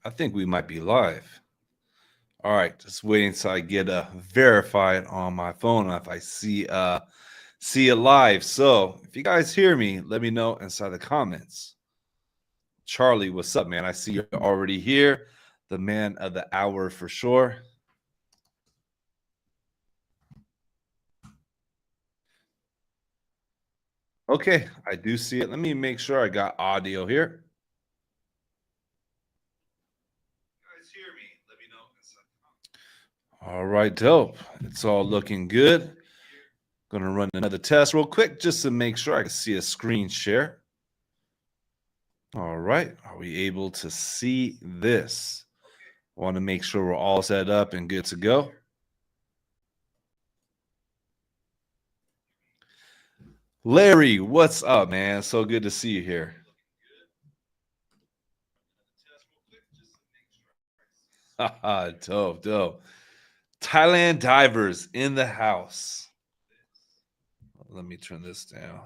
I think we might be live. All right, just waiting until I get verified on my phone if I see it live. So if you guys hear me, let me know inside the comments. Charlie, what's up, man? I see you're already here. The man of the hour for sure. Okay, I do see it. Let me make sure I got audio here. All right, dope. It's all looking good. Gonna run another test real quick just to make sure I can see a screen share. All right, are we able to see this? I want to make sure we're all set up and good to go. Larry, what's up, man? So good to see you here. Dope, dope. Thailand divers in the house. Let me turn this down.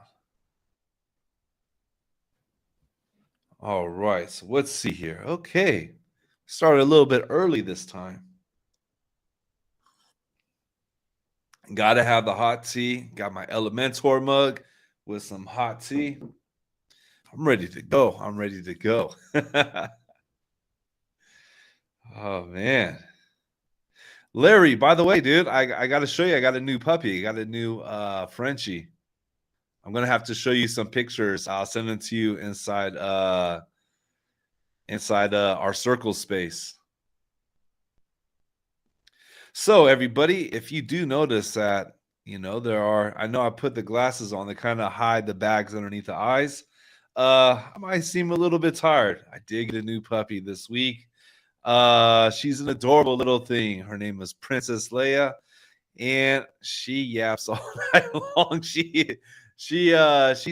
All right, so let's see here. Okay, started a little bit early this time. Gotta have the hot tea. Got my Elementor mug with some hot tea. I'm ready to go. I'm ready to go. Oh man. Larry, by the way, dude, I gotta show you. I got a new puppy. I got a new Frenchie. I'm gonna have to show you some pictures. I'll send them to you inside our circle space. So everybody, if you do notice that, I know I put the glasses on that kind of hide the bags underneath the eyes. I might seem a little bit tired. I did get a new puppy this week. She's an adorable little thing. Her name is Princess Leia, and she yaps all night long. She's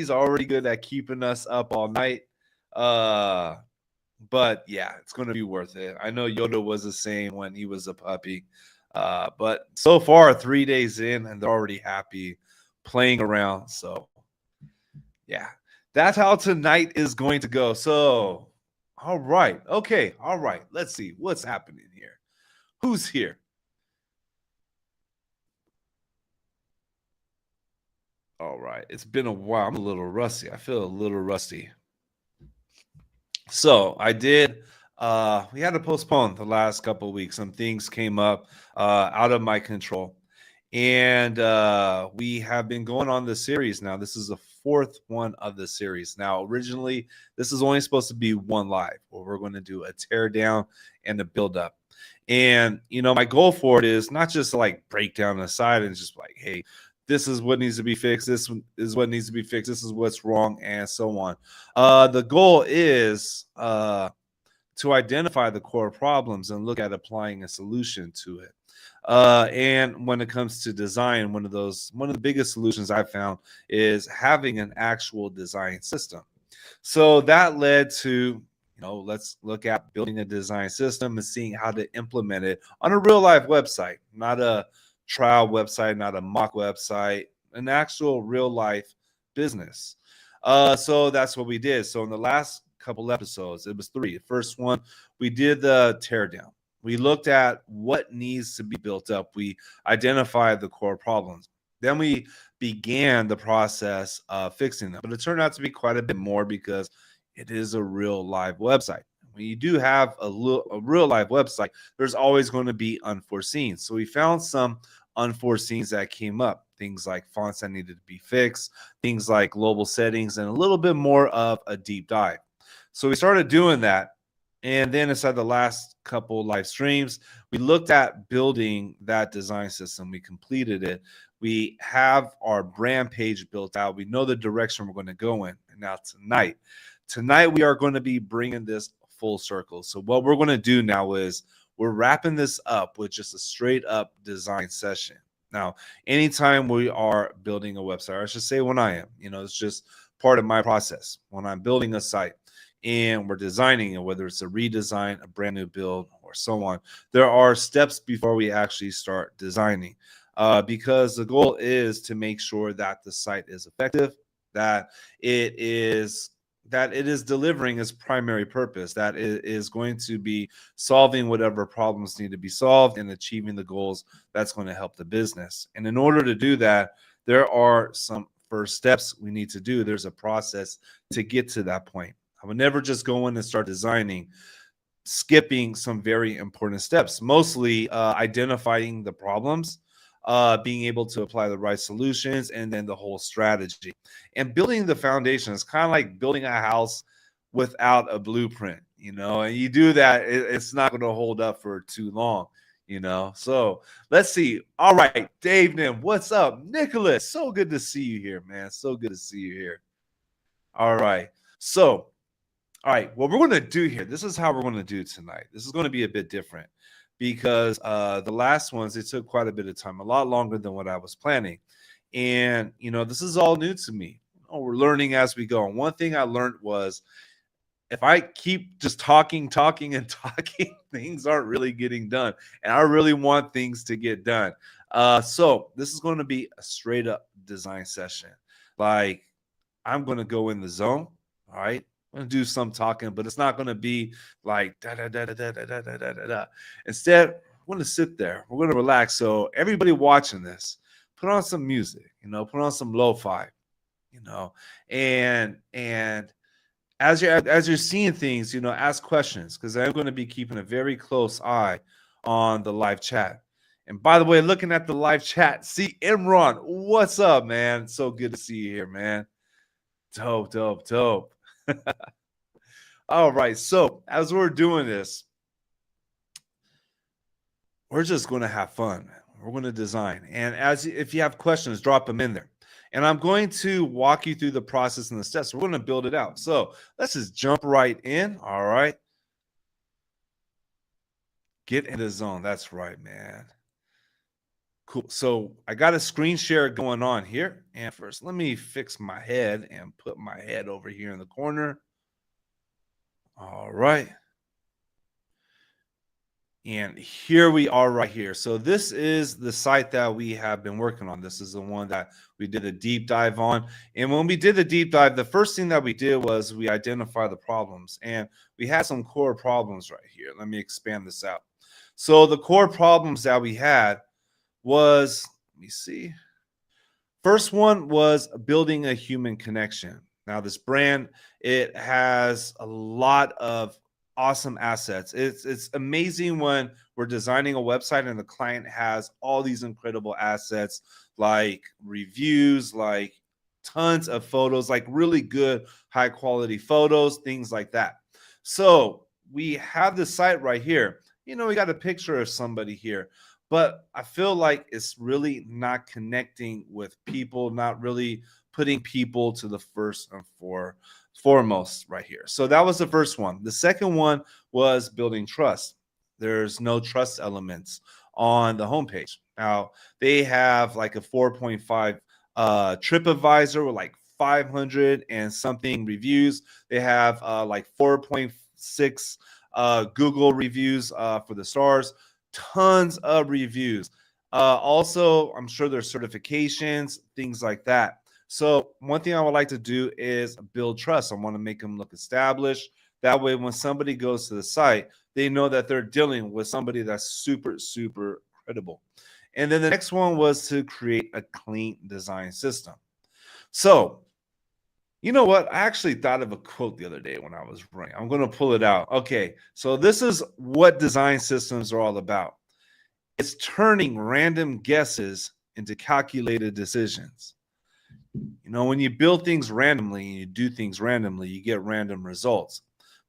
already good at keeping us up all night. But yeah, it's gonna be worth it. I know Yoda was the same when he was a puppy. But so far, 3 days in, and they're already happy playing around. So yeah, that's how tonight is going to go. So all right. Okay. All right. Let's see what's happening here. Who's here? All right. It's been a while. I'm a little rusty. I feel a little rusty. So I did. We had to postpone the last couple of weeks. Some things came up out of my control. And we have been going on this series now. This is the fourth one of the series. Now, originally, this is only supposed to be one live, where we're going to do a tear down and a build up. And, my goal for it is not just to like break down the side and just like, hey, this is what needs to be fixed. This is what needs to be fixed. This is what's wrong, and so on. The goal is to identify the core problems and look at applying a solution to it. And when it comes to design, one of the biggest solutions I found is having an actual design system. So that led to, let's look at building a design system and seeing how to implement it on a real life website, not a trial website, not a mock website, an actual real life business. So that's what we did. So in the last couple episodes, it was 3. The first one, we did the teardown. We looked at what needs to be built up. We identified the core problems. Then we began the process of fixing them. But it turned out to be quite a bit more because it is a real live website. When you do have a real live website, there's always going to be unforeseen. So we found some unforeseens that came up. Things like fonts that needed to be fixed, things like global settings, and a little bit more of a deep dive. So we started doing that. And then inside the last couple live streams, we looked at building that design system. We completed it. We have our brand page built out. We know the direction we're going to go in. And now tonight we are going to be bringing this full circle. So what we're going to do now is we're wrapping this up with just a straight up design session. Now, anytime we are building a website, or I should say when I am, it's just part of my process. When I'm building a site, and we're designing it, whether it's a redesign, a brand new build, or so on, there are steps before we actually start designing, because the goal is to make sure that the site is effective, that it is that it is delivering its primary purpose, that it is going to be solving whatever problems need to be solved and achieving the goals that's going to help the business. And in order to do that, there are some first steps we need to do. There's a process to get to that point. I would never just go in and start designing, skipping some very important steps, mostly identifying the problems, being able to apply the right solutions, and then the whole strategy. And building the foundation is kind of like building a house without a blueprint, and you do that, it's not going to hold up for too long, So let's see. All right, Dave Nim, what's up? Nicholas, so good to see you here, man. So good to see you here. All right. So, all right, what we're going to do here, this is how we're going to do tonight. This is going to be a bit different because the last ones, it took quite a bit of time, a lot longer than what I was planning. And, this is all new to me. We're learning as we go. And one thing I learned was if I keep just talking, and talking, things aren't really getting done. And I really want things to get done. So this is going to be a straight up design session. Like, I'm going to go in the zone. All right. I'm going to do some talking, but it's not going to be like da da da da da da da da da. Instead, we're going to sit there. We're going to relax. So everybody watching this, put on some music, put on some lo-fi, and as you're seeing things, ask questions, because I'm going to be keeping a very close eye on the live chat. And by the way, looking at the live chat, see Imran, what's up, man? So good to see you here, man. Dope. All right, so as we're doing this, we're just going to have fun. We're going to design. And if you have questions, drop them in there. And I'm going to walk you through the process and the steps. We're going to build it out. So let's just jump right in. All right. Get in the zone. That's right, man. Cool. So I got a screen share going on here. And first, let me fix my head and put my head over here in the corner. All right. And here we are right here. So this is the site that we have been working on. This is the one that we did a deep dive on. And when we did the deep dive, the first thing that we did was we identified the problems. And we had some core problems right here. Let me expand this out. So the core problems that we had was, let me see. First one was building a human connection. Now this brand, it has a lot of awesome assets. It's amazing when we're designing a website and the client has all these incredible assets, like reviews, like tons of photos, like really good high quality photos, things like that. So we have the site right here. We got a picture of somebody here, but I feel like it's really not connecting with people, not really putting people to the first and foremost right here. So that was the first one. The second one was building trust. There's no trust elements on the homepage. Now they have like a 4.5 TripAdvisor with like 500 and something reviews. They have like 4.6 Google reviews for the stars, tons of reviews. Also, I'm sure there's certifications, things like that. So one thing I would like to do is build trust. I want to make them look established. That way, when somebody goes to the site, they know that they're dealing with somebody that's super, super credible. And then the next one was to create a clean design system. So, you know what? I actually thought of a quote the other day when I was running. I'm going to pull it out. Okay, so this is what design systems are all about. It's turning random guesses into calculated decisions. When you build things randomly and you do things randomly, you get random results.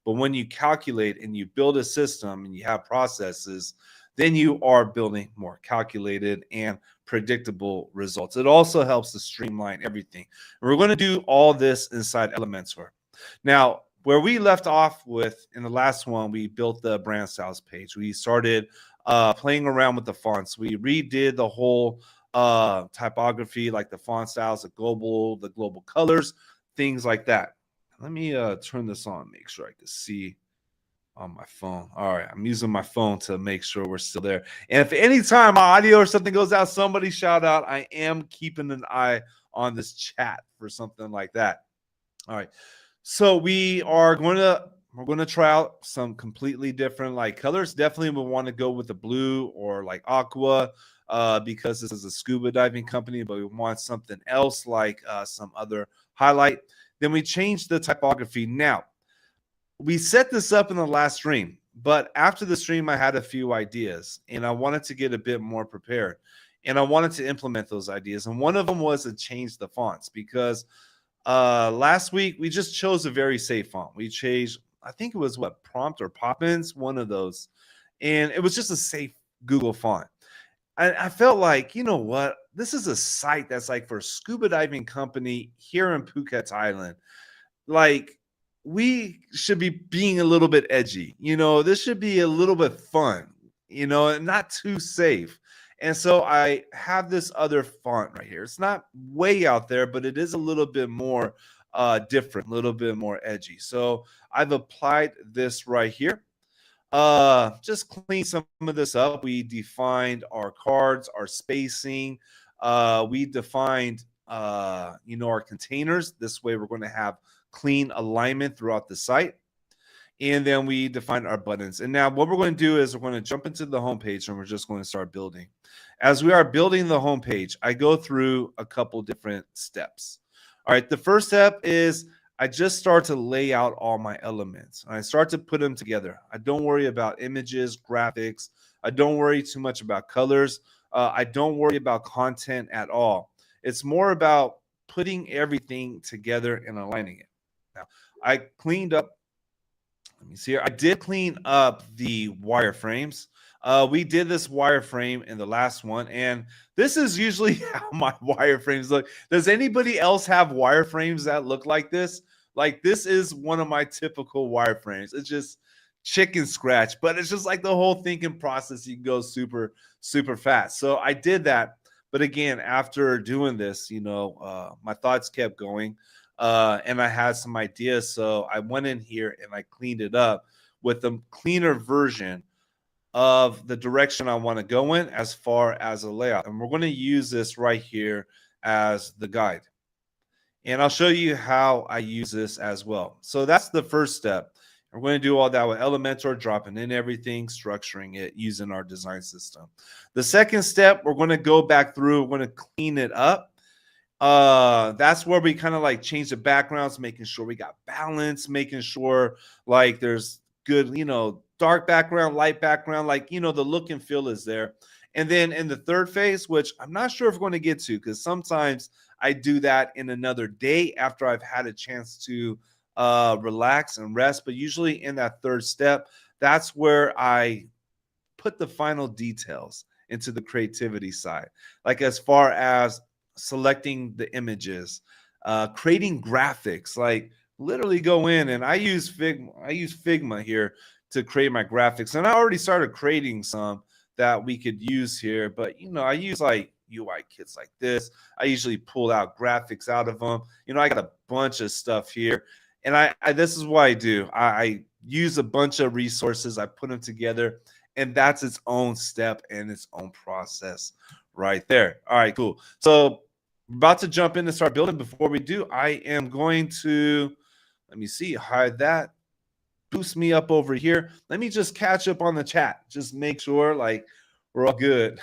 But when you calculate and you build a system and you have processes, then you are building more calculated and predictable results. It also helps to streamline everything. And we're going to do all this inside Elementor. Now, where we left off with in the last one, we built the brand styles page. We started playing around with the fonts. We redid the whole typography, like the font styles, the global colors, things like that. Let me turn this on, make sure I can see on my phone. All right, I'm using my phone to make sure we're still there. And if any time my audio or something goes out, somebody shout out. I am keeping an eye on this chat for something like that. All right. So we're going to try out some completely different like colors. Definitely we want to go with the blue or like aqua because this is a scuba diving company, but we want something else like some other highlight. Then we changed the typography. Now, we set this up in the last stream, but after the stream, I had a few ideas and I wanted to get a bit more prepared and I wanted to implement those ideas. And one of them was to change the fonts because last week we just chose a very safe font. We changed, I think it was what, Prompt or Poppins, one of those. And it was just a safe Google font. I felt like, you know what? This is a site that's like for a scuba diving company here in Phuket, Thailand. Like, we should be being a little bit edgy. You know, this should be a little bit fun, you know, and not too safe. And so I have this other font right here. It's not way out there, but it is a little bit more different, a little bit more edgy. So I've applied this right here. Just clean some of this up. We defined our cards, our spacing. We defined you know, our containers. This way we're going to have clean alignment throughout the site. And then we define our buttons. And now what we're going to do is we're going to jump into the homepage and we're just going to start building. As we are building the homepage, I go through a couple different steps. All right, the first step is I just start to lay out all my elements. And I start to put them together. I don't worry about images, graphics. I don't worry too much about colors. I don't worry about content at all. It's more about putting everything together and aligning it. Now, I cleaned up, let me see here. I did clean up the wireframes. We did this wireframe in the last one, and this is usually how my wireframes look. Does anybody else have wireframes that look like this? Like, this is one of my typical wireframes. It's just chicken scratch, but it's just like the whole thinking process. You can go super, super fast. So I did that. But again, after doing this, you know, my thoughts kept going and I had some ideas. So I went in here and I cleaned it up with a cleaner version of the direction I want to go in as far as a layout. And we're going to use this right here as the guide. And I'll show you how I use this as well. So that's the first step. We're going to do all that with Elementor, dropping in everything, structuring it, using our design system. The second step, we're going to go back through, we're going to clean it up. That's where we kind of like change the backgrounds, making sure we got balance, making sure like there's good, you know, dark background, light background, like, you know, the look and feel is there. And then in the third phase, which I'm not sure if we're going to get to, because sometimes I do that in another day after I've had a chance to relax and rest. But usually in that third step, that's where I put the final details into the creativity side. Like as far as selecting the images, creating graphics, like literally go in and I use Figma here to create my graphics. And I already started creating some that we could use here, but you know, I use like UI kits like this. I usually pull out graphics out of them. You know, I got a bunch of stuff here. And I this is what I do. I use a bunch of resources, I put them together, and that's its own step and its own process right there. All right, cool. So we're about to jump in and start building. Before we do, I am going to, let me see, hide that, boost me up over here. Let me just catch up on the chat. Just make sure like we're all good.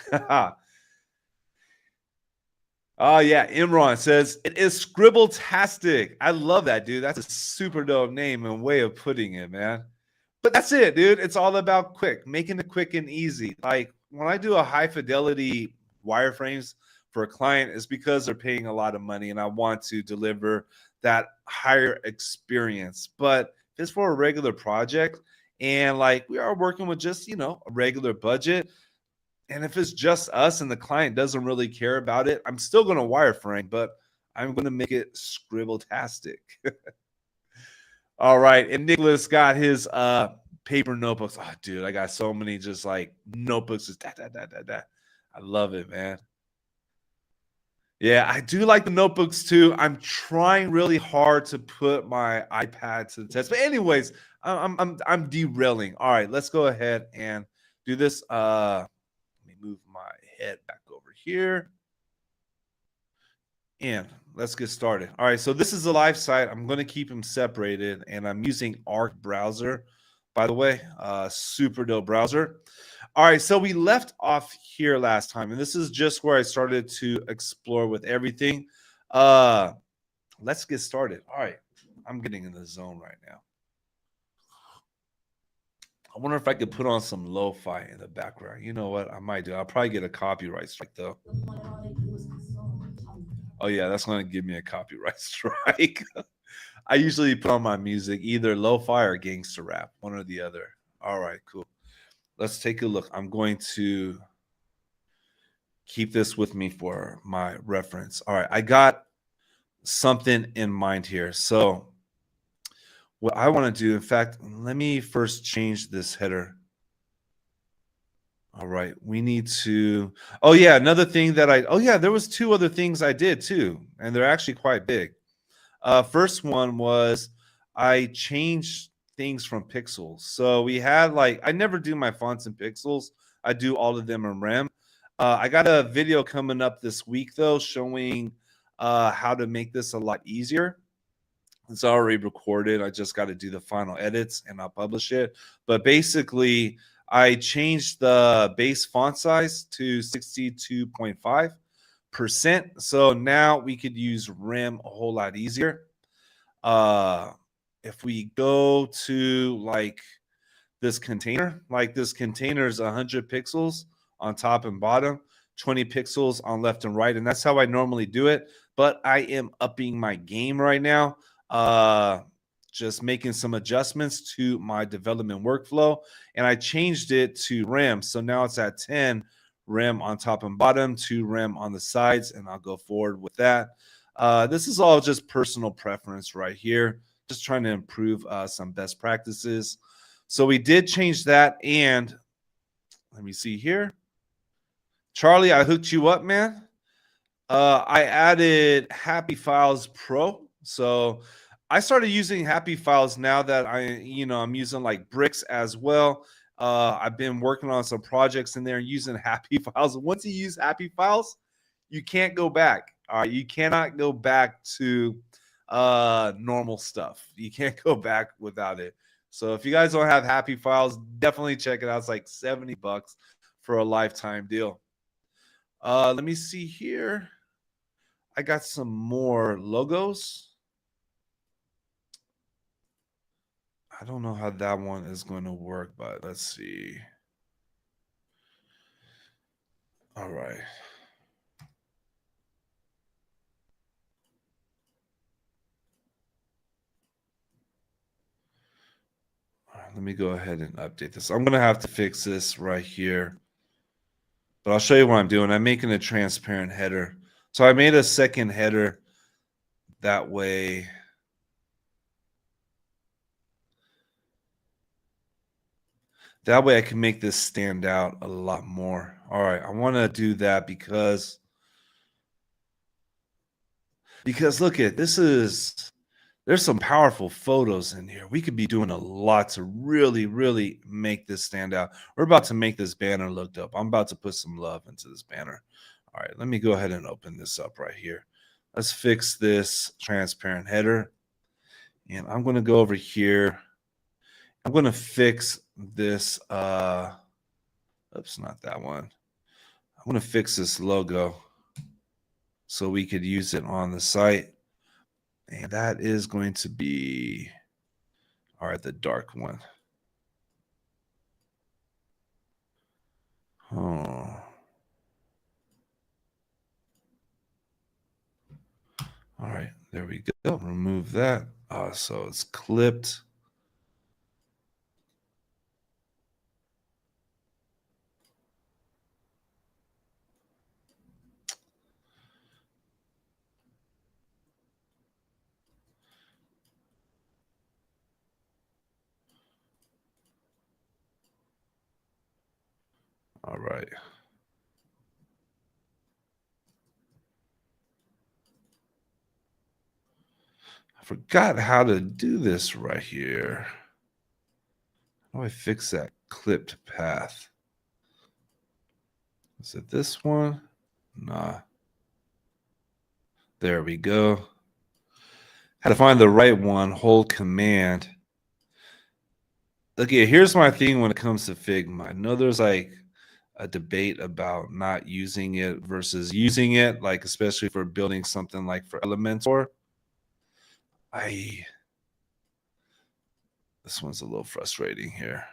Oh, yeah. Imran says, it is Scribbletastic. I love that, dude. That's a super dope name and way of putting it, man. But that's it, dude. It's all about quick, making it quick and easy. Like when I do a high fidelity wireframes for a client, it's because they're paying a lot of money and I want to deliver that higher experience. But if it's for a regular project and like we are working with just, you know, a regular budget, and if it's just us and the client doesn't really care about it, I'm still going to wireframe, but I'm going to make it Scribbletastic. All right. And Nicholas got his paper notebooks. Oh, dude, I got so many just like notebooks. Just da. I love it, man. Yeah, I do like the notebooks too. I'm trying really hard to put my iPad to the test. But anyways, I'm derailing. All right, let's go ahead and do this. Let me move my head back over here. And let's get started. All right, so this is a live site. I'm going to keep them separated, and I'm using Arc browser, by the way, super dope browser. All right, so we left off here last time, and this is just where I started to explore with everything. Let's get started. All right, I'm getting in the zone right now. I wonder if I could put on some lo-fi in the background. You know what? I might do. I'll probably get a copyright strike though. Oh yeah, that's going to give me a copyright strike. I usually put on my music, either lo-fi or gangster rap, one or the other. All right, cool. Let's take a look. I'm going to keep this with me for my reference. All right, I got something in mind here. So what I want to do, in fact, let me first change this header. All right, we need to, oh yeah, another thing that there was two other things I did too, and they're actually quite big. First one was I changed things from pixels. So we had I never do my fonts in pixels. I do all of them in rem. I got a video coming up this week though, showing how to make this a lot easier. It's already recorded. I just got to do the final edits and I'll publish it. But basically, I changed the base font size to 62.5%. So now we could use rem a whole lot easier. If we go to this container, this container is 100 pixels on top and bottom, 20 pixels on left and right. And that's how I normally do it. But I am upping my game right now. Just making some adjustments to my development workflow, and I changed it to rem. So now it's at 10 rem on top and bottom, 2 rem on the sides, and I'll go forward with that. This is all just personal preference right here, just trying to improve some best practices. So we did change that, and let me see here. Charlie, I hooked you up, man. I added Happy Files Pro. So I started using Happy Files now that I'm using Bricks as well. I've been working on some projects in there using Happy Files. Once you use Happy Files, you can't go back. All right, you cannot go back to normal stuff. You can't go back without it. So if you guys don't have Happy Files, definitely check it out. It's like $70 for a lifetime deal. Let me see here. I got some more logos. I don't know how that one is going to work, but let's see. All right. All right, let me go ahead and update this. I'm going to have to fix this right here, but I'll show you what I'm doing. I'm making a transparent header. So I made a second header that way. That way I can make this stand out a lot more. All right, I want to do that because look at this there's some powerful photos in here. We could be doing a lot to really, really make this stand out. We're about to make this banner look up. I'm about to put some love into this banner. All right, let me go ahead and open this up right here. Let's fix this transparent header. And I'm going to go over here. I'm going to fix this. Oops, not that one. I'm going to fix this logo so we could use it on the site. And that is going to be, all right, the dark one. Oh. All right, there we go. Remove that. So it's clipped. All right. I forgot how to do this right here. How do I fix that clipped path? Is it this one? Nah. There we go. Had to find the right one, hold command. Okay, here's my thing when it comes to Figma. I know there's like a debate about not using it versus using it, like especially for building something like for Elementor. This one's a little frustrating here.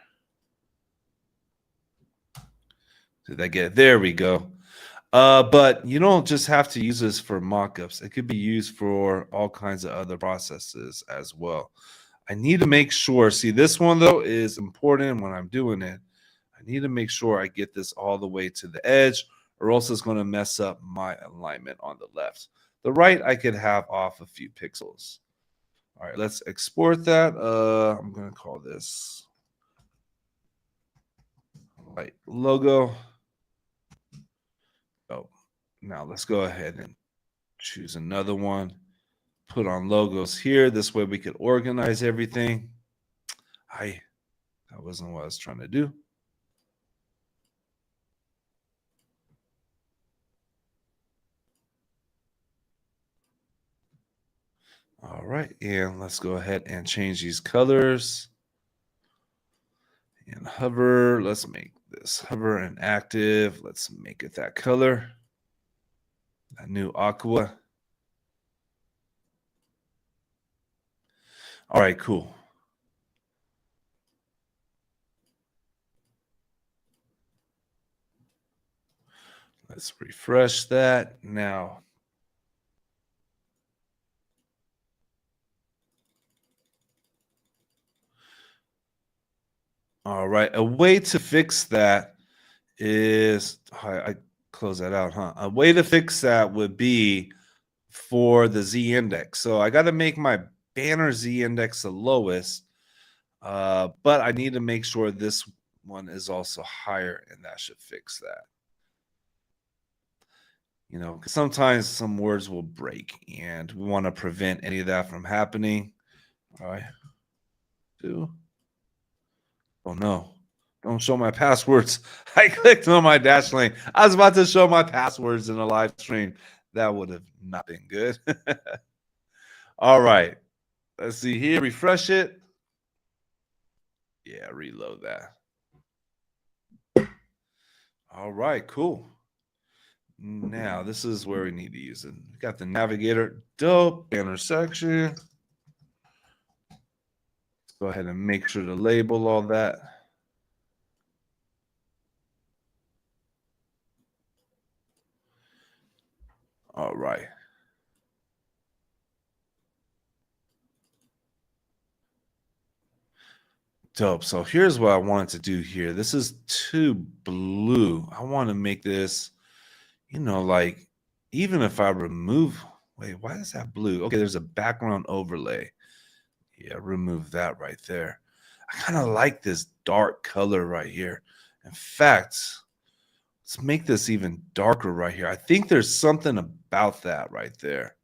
Did I get it? There we go. But you don't just have to use this for mockups. It could be used for all kinds of other processes as well. I need to make sure, see, this one though is important when I'm doing it. I need to make sure I get this all the way to the edge, or else it's going to mess up my alignment on the left. The right, I could have off a few pixels. All right, let's export that. I'm going to call this light logo. Oh, now let's go ahead and choose another one. Put on logos here. This way we could organize everything. That wasn't what I was trying to do. All right, and let's go ahead and change these colors. And hover, let's make this hover and active. Let's make it that color. That new aqua. All right, cool. Let's refresh that now. All right, a way to fix that is, I close that out, huh? A way to fix that would be for the Z index. So I got to make my banner Z index the lowest, but I need to make sure this one is also higher, and that should fix that. You know, because sometimes some words will break, and we want to prevent any of that from happening. All right. Oh no, don't show my passwords. I clicked on my dash lane. I was about to show my passwords in a live stream. That would have not been good. All right. Let's see here. Refresh it. Yeah, reload that. All right, cool. Now, this is where we need to use it. We got the navigator. Dope. Banner section. Let's go ahead and make sure to label all that. All right. Dope. So here's what I wanted to do here. This is too blue. I want to make this, you know, like even if I remove, wait, why is that blue? Okay, there's a background overlay. Yeah, remove that right there. I kind of like this dark color right here. In fact, let's make this even darker right here. I think there's something about that right there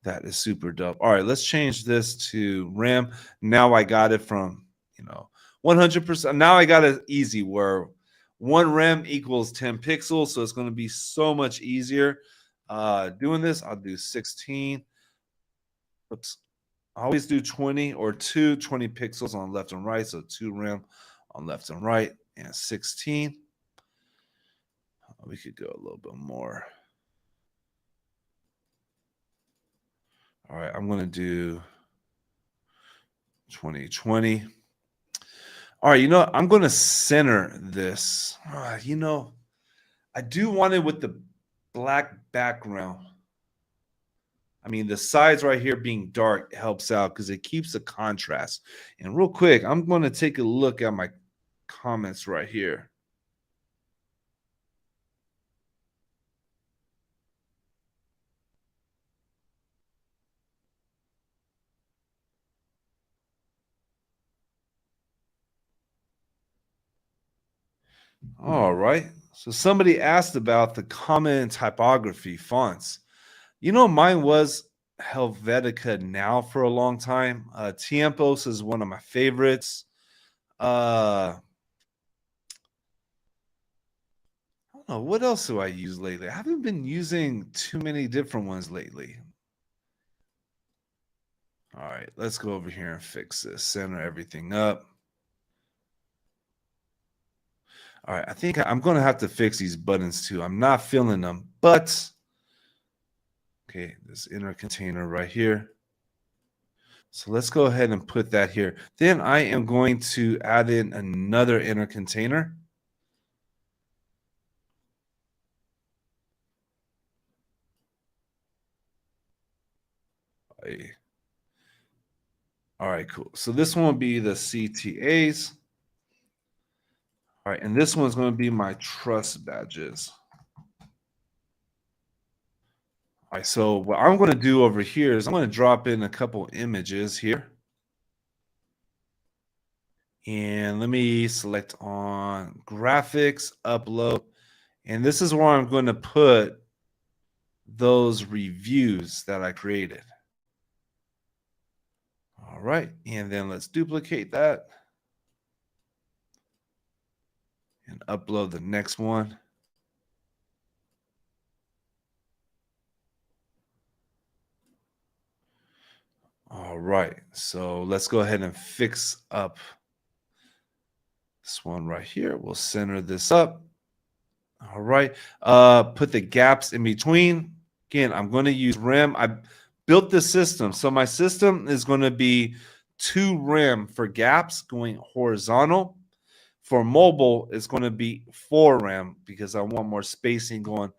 that is super dope. All right, let's change this to RAM. Now I got it from, 100%. Now I got it easy where 1 rem equals 10 pixels. So it's going to be so much easier doing this. I'll do 16. Oops. I always do 20 or 20 pixels on left and right. So 2 rem on left and right and 16. We could go a little bit more. All right, I'm going to do 2020. All right, I'm going to center this. I do want it with the black background. I mean, the sides right here being dark helps out because it keeps the contrast. And real quick, I'm going to take a look at my comments right here. All right. So somebody asked about the common typography fonts. Mine was Helvetica now for a long time. Tiempos is one of my favorites. I don't Oh, what else do I use lately? I haven't been using too many different ones lately. All right, let's go over here and fix this. Center everything up. All right, I think I'm going to have to fix these buttons too. I'm not feeling them, but okay, this inner container right here. So let's go ahead and put that here. Then I am going to add in another inner container. All right, cool. So this one will be the CTAs. All right, and this one's going to be my trust badges. All right, so what I'm going to do over here is I'm going to drop in a couple images here. And let me select on graphics, upload. And this is where I'm going to put those reviews that I created. All right, and then let's duplicate that and upload the next one. All right, so let's go ahead and fix up this one right here. We'll center this up. All right, put the gaps in between. Again, I'm going to use rem. I built the system. So my system is going to be 2 rem for gaps going horizontal. For mobile, it's going to be 4 rem because I want more spacing going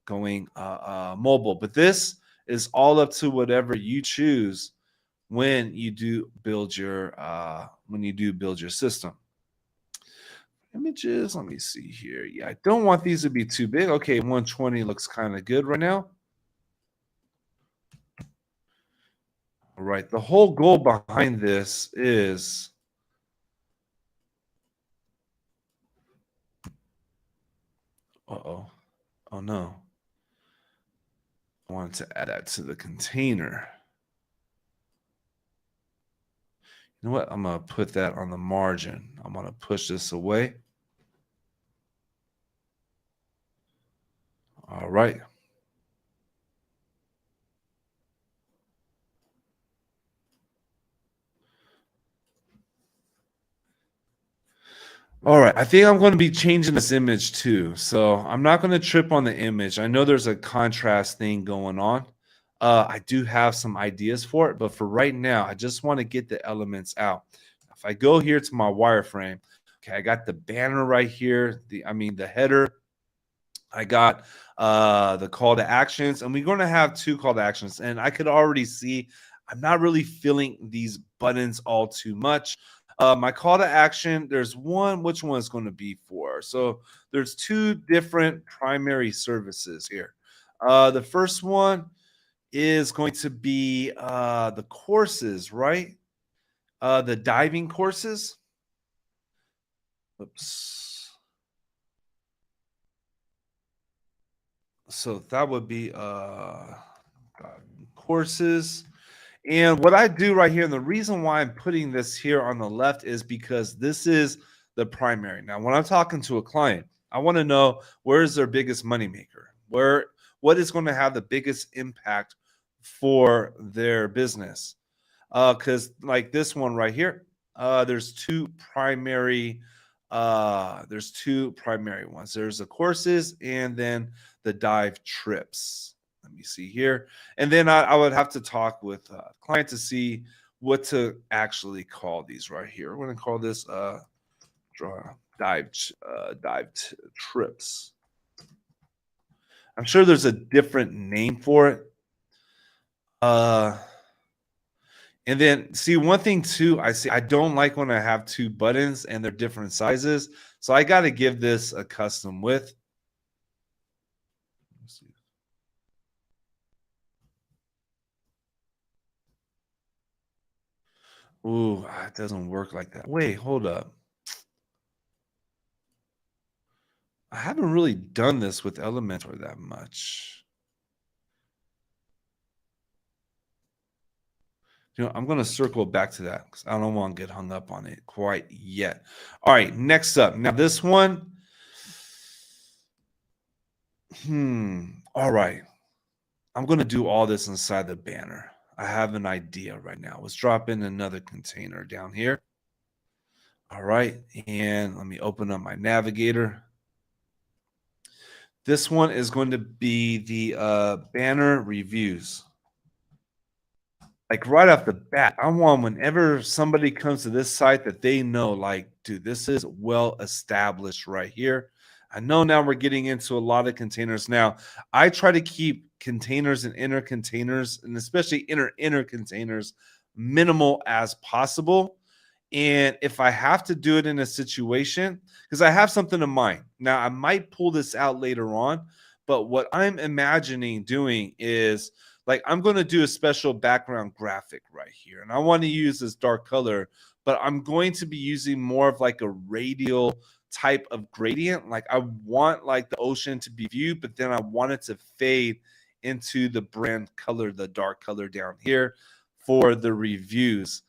mobile. But this is all up to whatever you choose when you do build your system. Images, let me see here. Yeah, I don't want these to be too big. Okay, 120 looks kind of good right now. All right, the whole goal behind this is oh no. I wanted to add that to the container. You know what? I'm going to put that on the margin. I'm going to push this away. All right. All right, I think I'm going to be changing this image too. So I'm not going to trip on the image. I know there's a contrast thing going on. I do have some ideas for it, but for right now, I just want to get the elements out. If I go here to my wireframe, okay, I got the banner right here. The header. I got the call to actions, and we're going to have 2 call to actions. And I could already see I'm not really feeling these buttons all too much. My call to action, there's one, which one is going to be for? So there's 2 different primary services here. The first one is going to be the courses, right? The diving courses. Oops. So that would be courses. And what I do right here, and the reason why I'm putting this here on the left is because this is the primary. Now, when I'm talking to a client, I want to know where is their biggest moneymaker? What is going to have the biggest impact for their business? Because like this one right here, there's two primary ones. There's the courses and then the dive trips. Let me see here. And then I would have to talk with client to see what to actually call these right here. We're going to call this dive trips. I'm sure there's a different name for it. And then see one thing too, I don't like when I have 2 buttons and they're different sizes. So I got to give this a custom width. Let's see. Ooh, it doesn't work like that. Wait, hold up. I haven't really done this with Elementor that much. You know, I'm going to circle back to that because I don't want to get hung up on it quite yet. All right, next up. Now, this one, All right. I'm going to do all this inside the banner. I have an idea right now. Let's drop in another container down here. All right. And let me open up my navigator. This one is going to be the banner reviews. Like right off the bat, I want whenever somebody comes to this site that they know, like, dude, this is well established right here. I know now we're getting into a lot of containers. Now, I try to keep containers and inner containers, and especially inner containers, minimal as possible. And if I have to do it in a situation, because I have something in mind. Now, I might pull this out later on, but what I'm imagining doing is like I'm going to do a special background graphic right here. And I want to use this dark color, but I'm going to be using more of like a radial type of gradient. Like I want like the ocean to be viewed, but then I want it to fade into the brand color, the dark color down here for the reviews.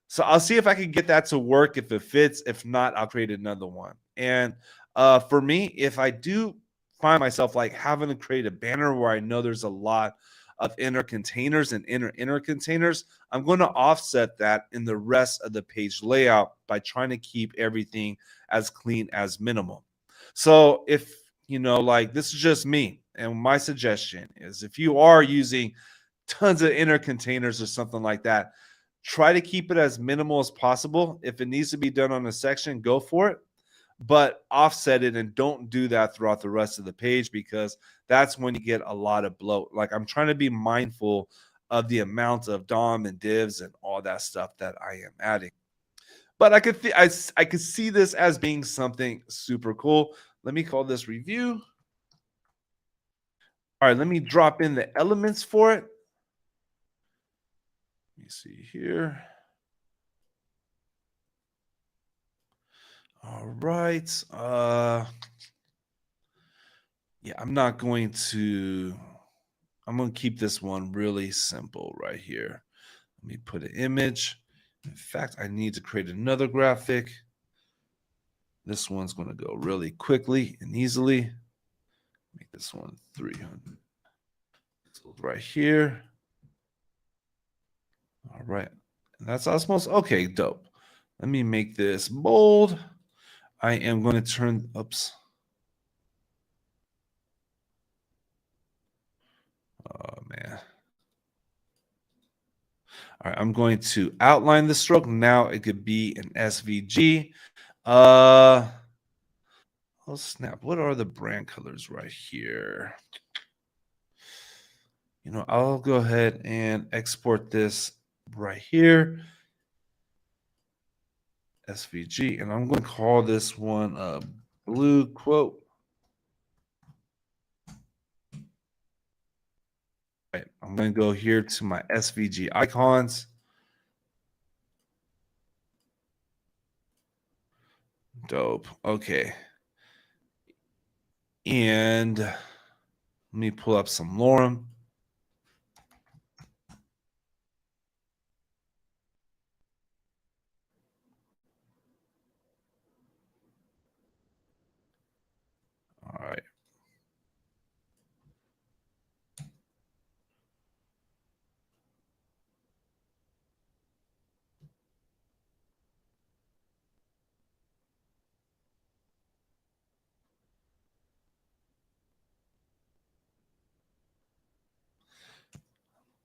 So I'll see if I can get that to work. If it fits, if not, I'll create another one. And for me, if I do find myself like having to create a banner where I know there's a lot of inner containers and inner containers, I'm going to offset that in the rest of the page layout by trying to keep everything as clean as minimal. So if you know, like this is just me, and my suggestion is if you are using tons of inner containers or something like that, try to keep it as minimal as possible. If it needs to be done on a section, go for it, but offset it and don't do that throughout the rest of the page because that's when you get a lot of bloat. Like I'm trying to be mindful of the amount of DOM and divs and all that stuff that I am adding. But I could see this as being something super cool. Let me call this review. All right, let me drop in the elements for it. Let me see here. All right. Yeah, I'm going to keep this one really simple right here. Let me put an image. In fact, I need to create another graphic. This one's going to go really quickly and easily. Make this one 300. So right here. All right. And that's osmosis. Okay, dope. Let me make this bold. I am going to turn, oops. Oh, man. All right, I'm going to outline the stroke. Now it could be an SVG. Oh, snap. What are the brand colors right here? You know, I'll go ahead and export this right here. SVG. And I'm going to call this one a blue quote. Right, I'm going to go here to my SVG icons. Dope. Okay. And let me pull up some lorem. All right.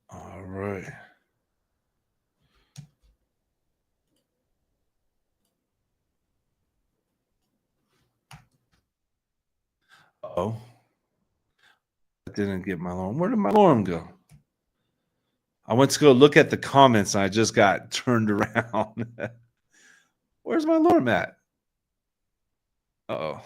All right. Oh, I didn't get my lorem. Where did my lorem go? I went to go look at the comments and I just got turned around. Where's my lorem at? Uh-oh.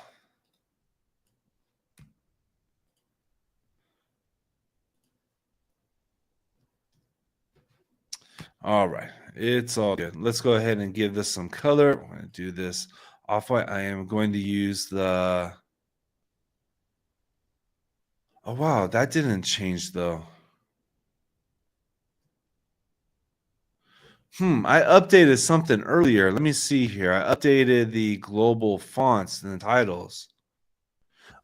All right. It's all good. Let's go ahead and give this some color. I'm going to do this off-white. I am going to use the... Oh, wow. That didn't change, though. I updated something earlier. Let me see here. I updated the global fonts and the titles.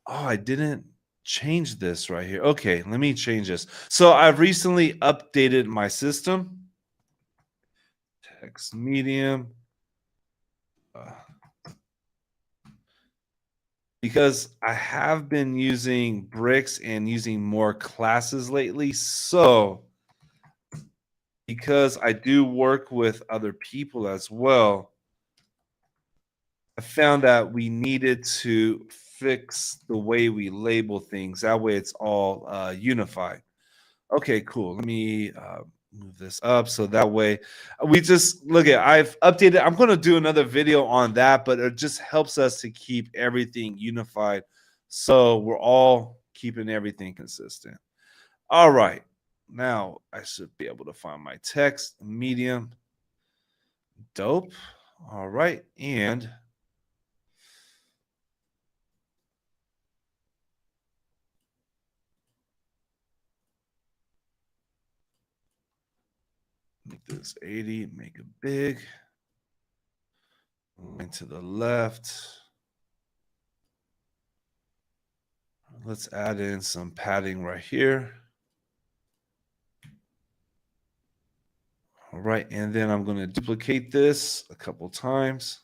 Oh, I didn't change this right here. Okay, let me change this. So I've recently updated my system. Text medium. Because I have been using bricks and using more classes lately. So because I do work with other people as well, I found that we needed to fix the way we label things. That way it's all unified. Okay, cool. Let me move this up so that way we just look at. I've updated. I'm going to do another video on that, but it just helps us to keep everything unified, so we're all keeping everything consistent. All right, now I should be able to find my text medium. Dope. All right, and make this 80. Make it big. Line to the left. Let's add in some padding right here. All right, and then I'm going to duplicate this a couple times.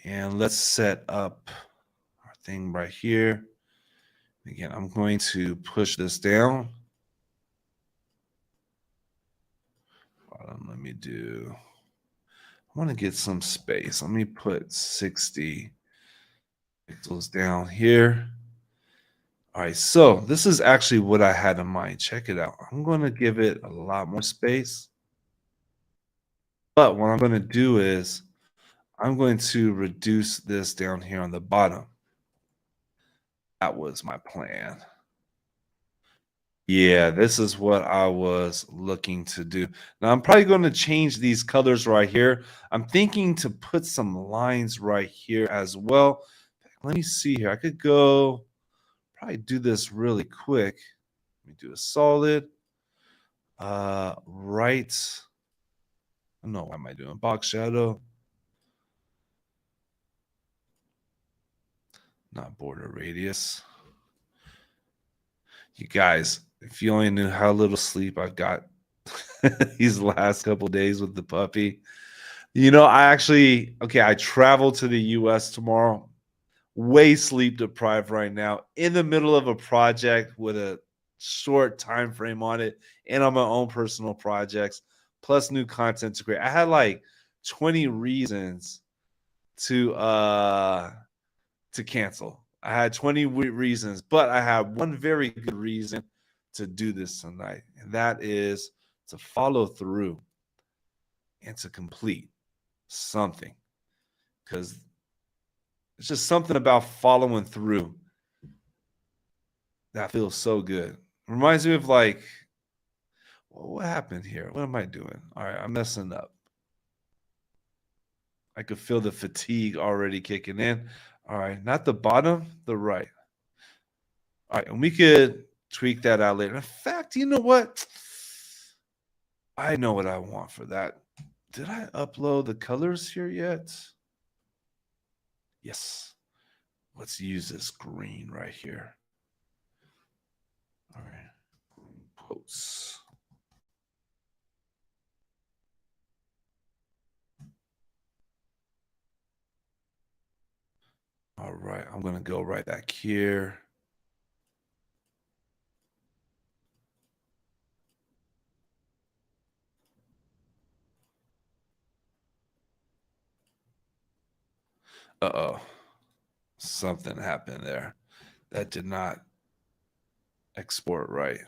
And let's set up our thing right here. Again, I'm going to push this down. Let me do, I want to get some space. Let me put 60 pixels down here. All right, so this is actually what I had in mind. Check it out. I'm going to give it a lot more space. But what I'm going to do is I'm going to reduce this down here on the bottom. That was my plan. Yeah, this is what I was looking to do. Now, I'm probably going to change these colors right here. I'm thinking to put some lines right here as well. Let me see here. I could go probably do this really quick. Let me do a solid. Right. No, what am I doing? Box shadow. Not border radius. You guys, if you only knew how little sleep I've got these last couple days with the puppy. You know, I travel to the US tomorrow. Way sleep deprived right now, in the middle of a project with a short time frame on it, and on my own personal projects, plus new content to create. I had like 20 reasons to cancel. I had 20 reasons, but I have one very good reason to do this tonight, and that is to follow through and to complete something, because it's just something about following through that feels so good. Reminds me of like, well, what happened here? What am I doing? All right, I'm messing up. I could feel the fatigue already kicking in. All right, not the bottom, the right. All right, and we could tweak that out later. In fact, you know what? I know what I want for that. Did I upload the colors here yet? Yes. Let's use this green right here. All right. Quotes. All right. I'm going to go right back here. Uh-oh. Something happened there. That did not export right.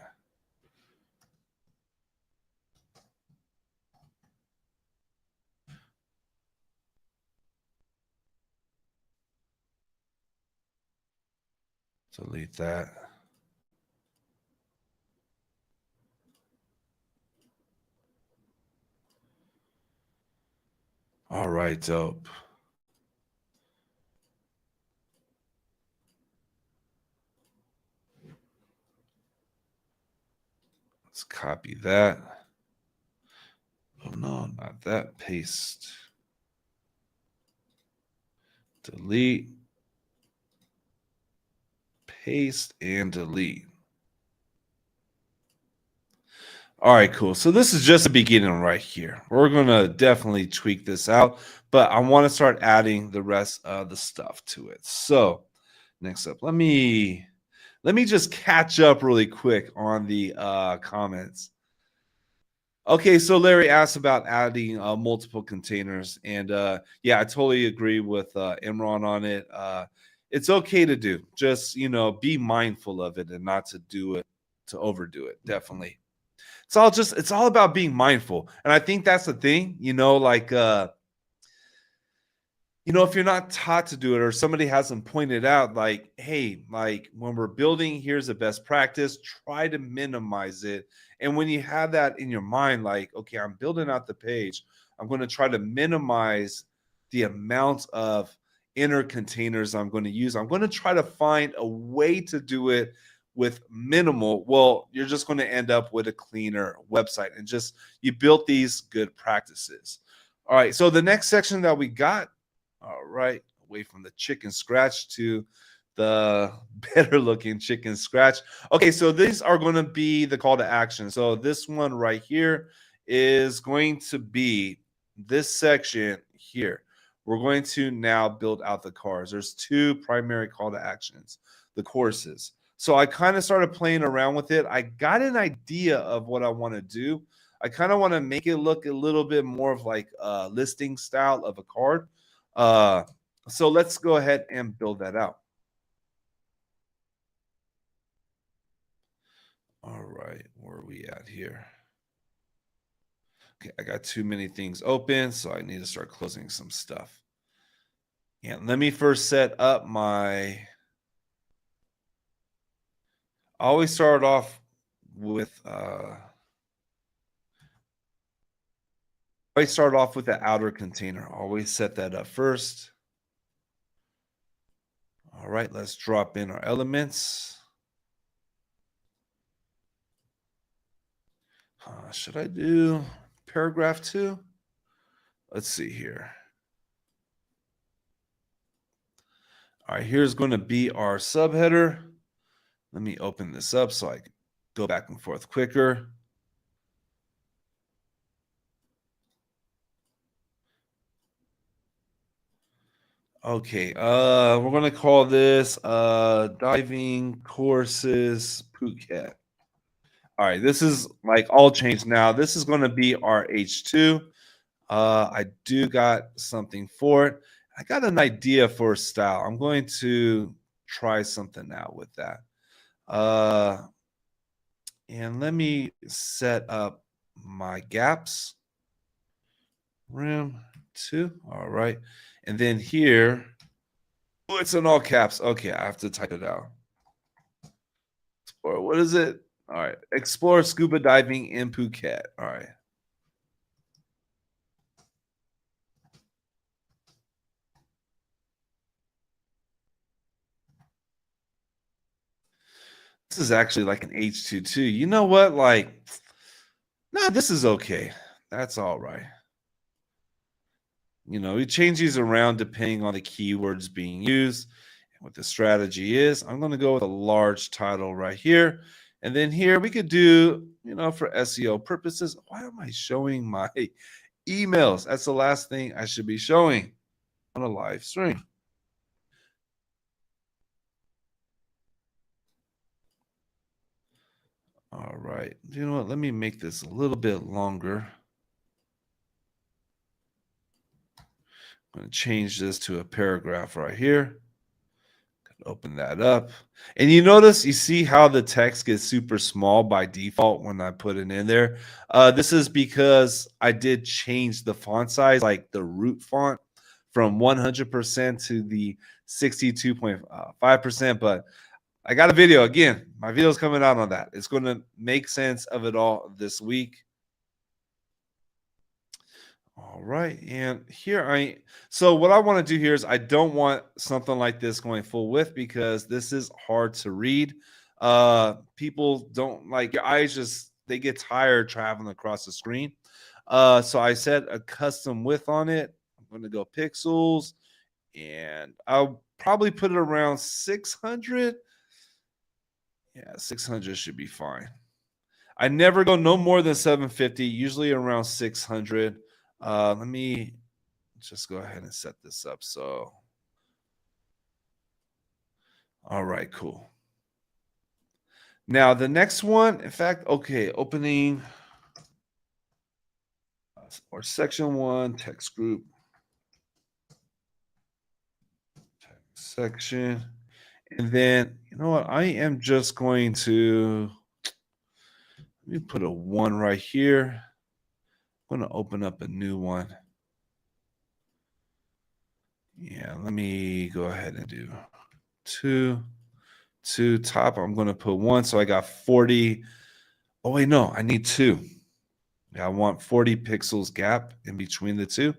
Delete that. All right, dope. Let's copy that. Oh, no, not that. Paste. delete, paste, and delete. All right, cool. So this is just the beginning right here. We're going to definitely tweak this out, but I want to start adding the rest of the stuff to it. So next up, let me just catch up really quick on the comments. Okay, so Larry asked about adding multiple containers, and yeah, I totally agree with Imran on it. It's okay to do, just be mindful of it and not to do it to overdo it. Definitely, it's all about being mindful, and I think that's the thing. Like if you're not taught to do it or somebody hasn't pointed out, like, hey, like when we're building, here's a best practice, try to minimize it. And when you have that in your mind, like, okay, I'm building out the page, I'm going to try to minimize the amount of inner containers I'm going to use. I'm going to try to find a way to do it with minimal. Well, you're just going to end up with a cleaner website and just you built these good practices. All right. So the next section that we got, all right, away from the chicken scratch to the better looking chicken scratch. Okay, so these are going to be the call to action. So this one right here is going to be this section here. We're going to now build out the cars. There's two primary call to actions, the courses. So I kind of started playing around with it. I got an idea of what I want to do. I kind of want to make it look a little bit more of like a listing style of a card. So let's go ahead and build that out. All right, where are we at here? Okay, I got too many things open, so I need to start closing some stuff. And let me first set up I always start off with the outer container. Always set that up first. All right, let's drop in our elements. Should I do paragraph 2? Let's see here. All right, here's going to be our subheader. Let me open this up so I can go back and forth quicker. Okay, we're going to call this Diving Courses Phuket. All right, this is like all changed now. This is going to be our H2. I do got something for it. I got an idea for a style. I'm going to try something out with that. And let me set up my gaps. Rim 2. All right. And then here, oh, it's in all caps. Okay, I have to type it out. Or what is it? All right. Explore scuba diving in Phuket. All right. This is actually like an H2 too. You know what? Like, no, this is okay. That's all right. We change these around depending on the keywords being used. And what the strategy is, I'm going to go with a large title right here. And then here we could do, for SEO purposes, why am I showing my emails? That's the last thing I should be showing on a live stream. All right. You know what? Let me make this a little bit longer. I'm going to change this to a paragraph right here. Open that up. And you see how the text gets super small by default when I put it in there. This is because I did change the font size, like the root font, from 100% to the 62.5%. But I got a video. Again, my video is coming out on that. It's going to make sense of it all this week. All right, and so what I want to do here is I don't want something like this going full width because this is hard to read. People don't like your eyes they get tired traveling across the screen. So I set a custom width on it. I'm going to go pixels And I'll probably put it around 600. Yeah, 600 should be fine. I never go no more than 750, usually around 600. Let me just go ahead and set this up. So, all right, cool. Now the next one, in fact, okay, opening or section 1, text group, text section. And then, you know what? I am just going to, let me put a 1 right here. I'm going to open up a new one. Yeah, let me go ahead and do 2. Top. I'm going to put 1. So I got 40. Oh, wait, no, I need 2. I want 40 pixels gap in between the 2.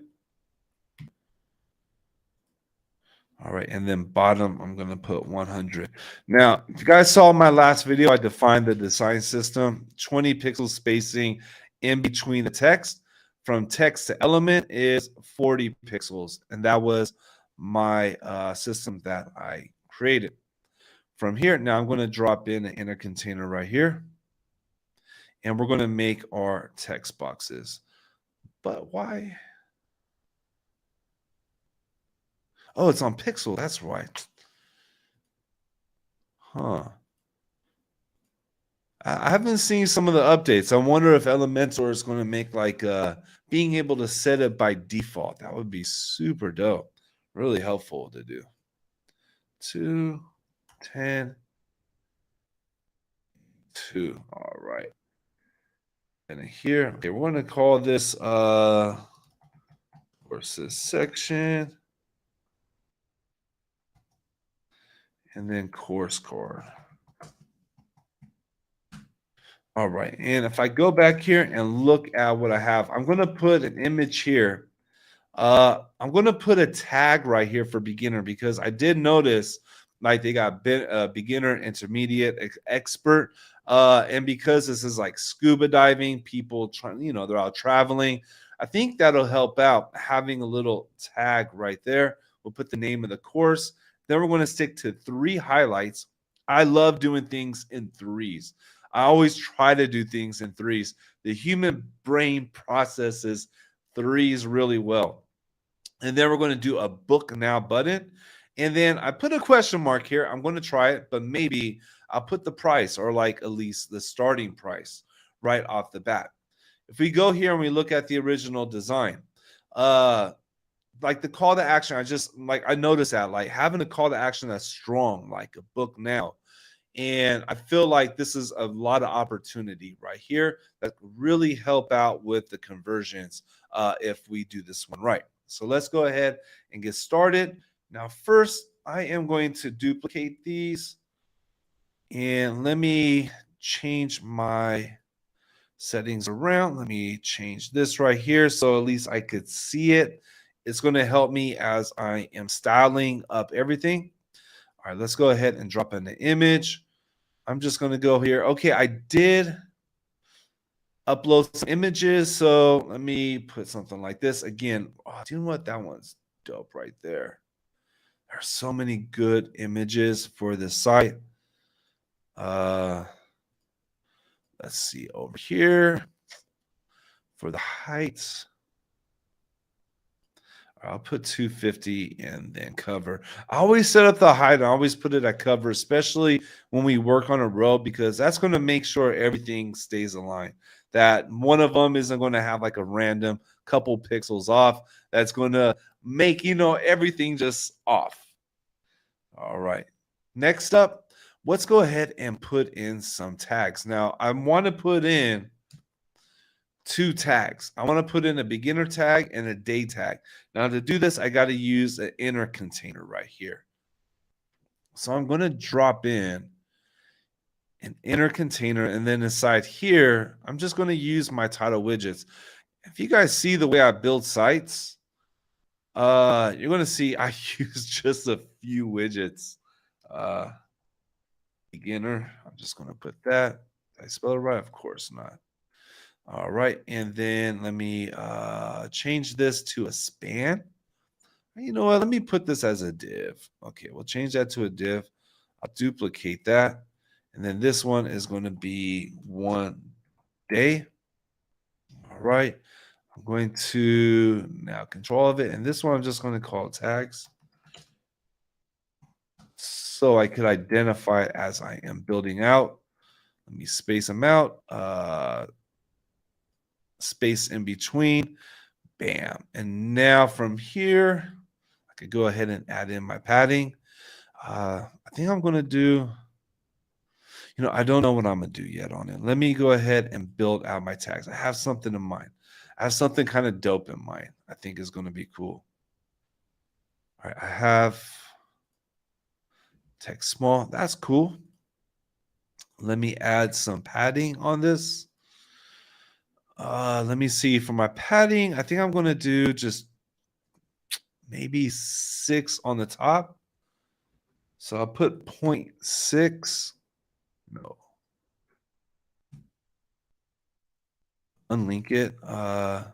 All right, and then bottom, I'm going to put 100. Now, if you guys saw my last video, I defined the design system, 20 pixel spacing in between the text. From text to element is 40 pixels, and that was my system that I created. From here, now I'm going to drop in an inner container right here, and we're going to make our text boxes. But why? Oh, it's on pixel. That's right. Huh. I haven't seen some of the updates. I wonder if Elementor is going to make like being able to set it by default. That would be super dope. Really helpful to do. 2, 10, 2. All right. And here, okay, we're going to call this courses section. And then course card. All right. And if I go back here and look at what I have, I'm going to put an image here. I'm going to put a tag right here for beginner because I did notice like they got beginner, intermediate, expert. And because this is like scuba diving, people trying, they're out traveling. I think that'll help out having a little tag right there. We'll put the name of the course. Then we're going to stick to 3 highlights. I love doing things in 3s. I always try to do things in 3s. The human brain processes 3s really well. And then we're going to do a book now button. And then I put a question mark here. I'm going to try it, but maybe I'll put the price or like at least the starting price right off the bat. If we go here and we look at the original design, like the call to action, I noticed that like having a call to action that's strong, like a book now. And I feel like this is a lot of opportunity right here that could really help out with the conversions if we do this one right. So let's go ahead and get started. Now, first, I am going to duplicate these. And let me change my settings around. Let me change this right here so at least I could see it. It's going to help me as I am styling up everything. All right, let's go ahead and drop in the image. I'm just going to go here. Okay, I did upload some images. So let me put something like this. Again, do you know what? That one's dope right there. There are so many good images for this site. Let's see over here for the heights. I'll put 250 and then cover. I always set up the height. I always put it at cover, especially when we work on a row, because that's going to make sure everything stays aligned. That one of them isn't going to have like a random couple pixels off. That's going to make, everything just off. All right. Next up, let's go ahead and put in some tags. Now, I want to put in 2 tags. I want to put in a beginner tag and a day tag. Now to do this, I got to use an inner container right here. So I'm going to drop in an inner container, and then inside here, I'm just going to use my title widgets. If you guys see the way I build sites, you're going to see I use just a few widgets. Beginner, I'm just going to put that. Did I spell it right? Of course not. All right, and then let me change this to a span. You know what? Let me put this as a div. Okay, we'll change that to a div. I'll duplicate that. And then this one is going to be 1 day. All right. I'm going to now control of it. And this one I'm just going to call tags. So I could identify it as I am building out. Let me space them out. Space in between. Bam. And now from here, I could go ahead and add in my padding. I think I'm going to do, I don't know what I'm going to do yet on it. Let me go ahead and build out my tags. I have something in mind. I have something kind of dope in mind. I think is going to be cool. All right. I have text small. That's cool. Let me add some padding on this. Let me see for my padding. I think I'm going to do just maybe 6 on the top. So I'll put 0.6. No. Unlink it. And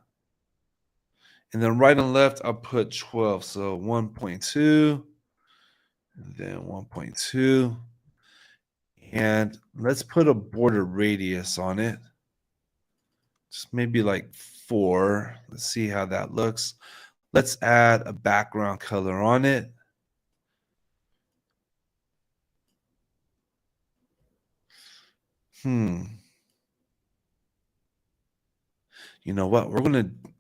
then right and left, I'll put 12. So 1.2. And then 1.2. And let's put a border radius on it. Just maybe like 4. Let's see how that looks. Let's add a background color on it. You know what?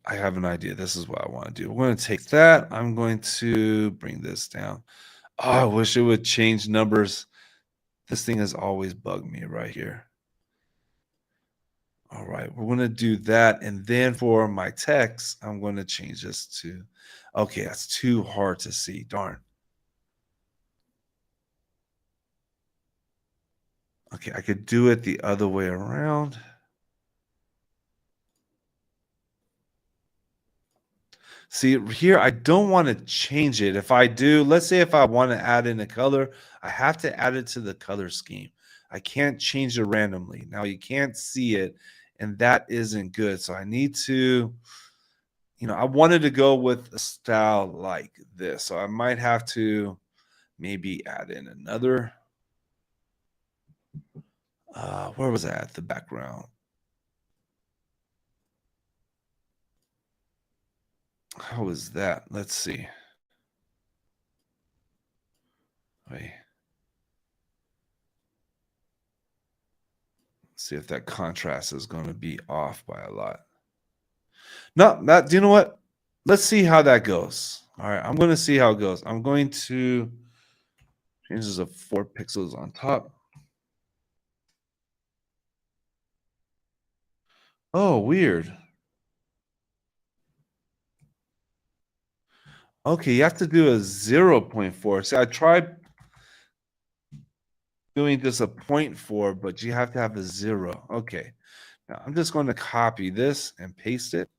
I have an idea. This is what I want to do. We're going to take that. I'm going to bring this down. Oh, I wish it would change numbers. This thing has always bugged me right here. All right, we're going to do that. And then for my text, I'm going to change this to, okay, that's too hard to see. Darn. Okay, I could do it the other way around. See, here, I don't want to change it. If I do, let's say if I want to add in a color, I have to add it to the color scheme. I can't change it randomly. Now, you can't see it, and that isn't good. So I need to, I wanted to go with a style like this. So I might have to maybe add in another. Where was that? The background. How was that? Let's see. Wait. See if that contrast is going to be off by a lot. No, do you know what? Let's see how that goes. All right, I'm going to see how it goes. I'm going to change this to 4 pixels on top. Oh, weird. Okay, you have to do a 0.4. See, I tried doing this a 0.4, but you have to have a 0. Okay. Now I'm just going to copy this and paste it.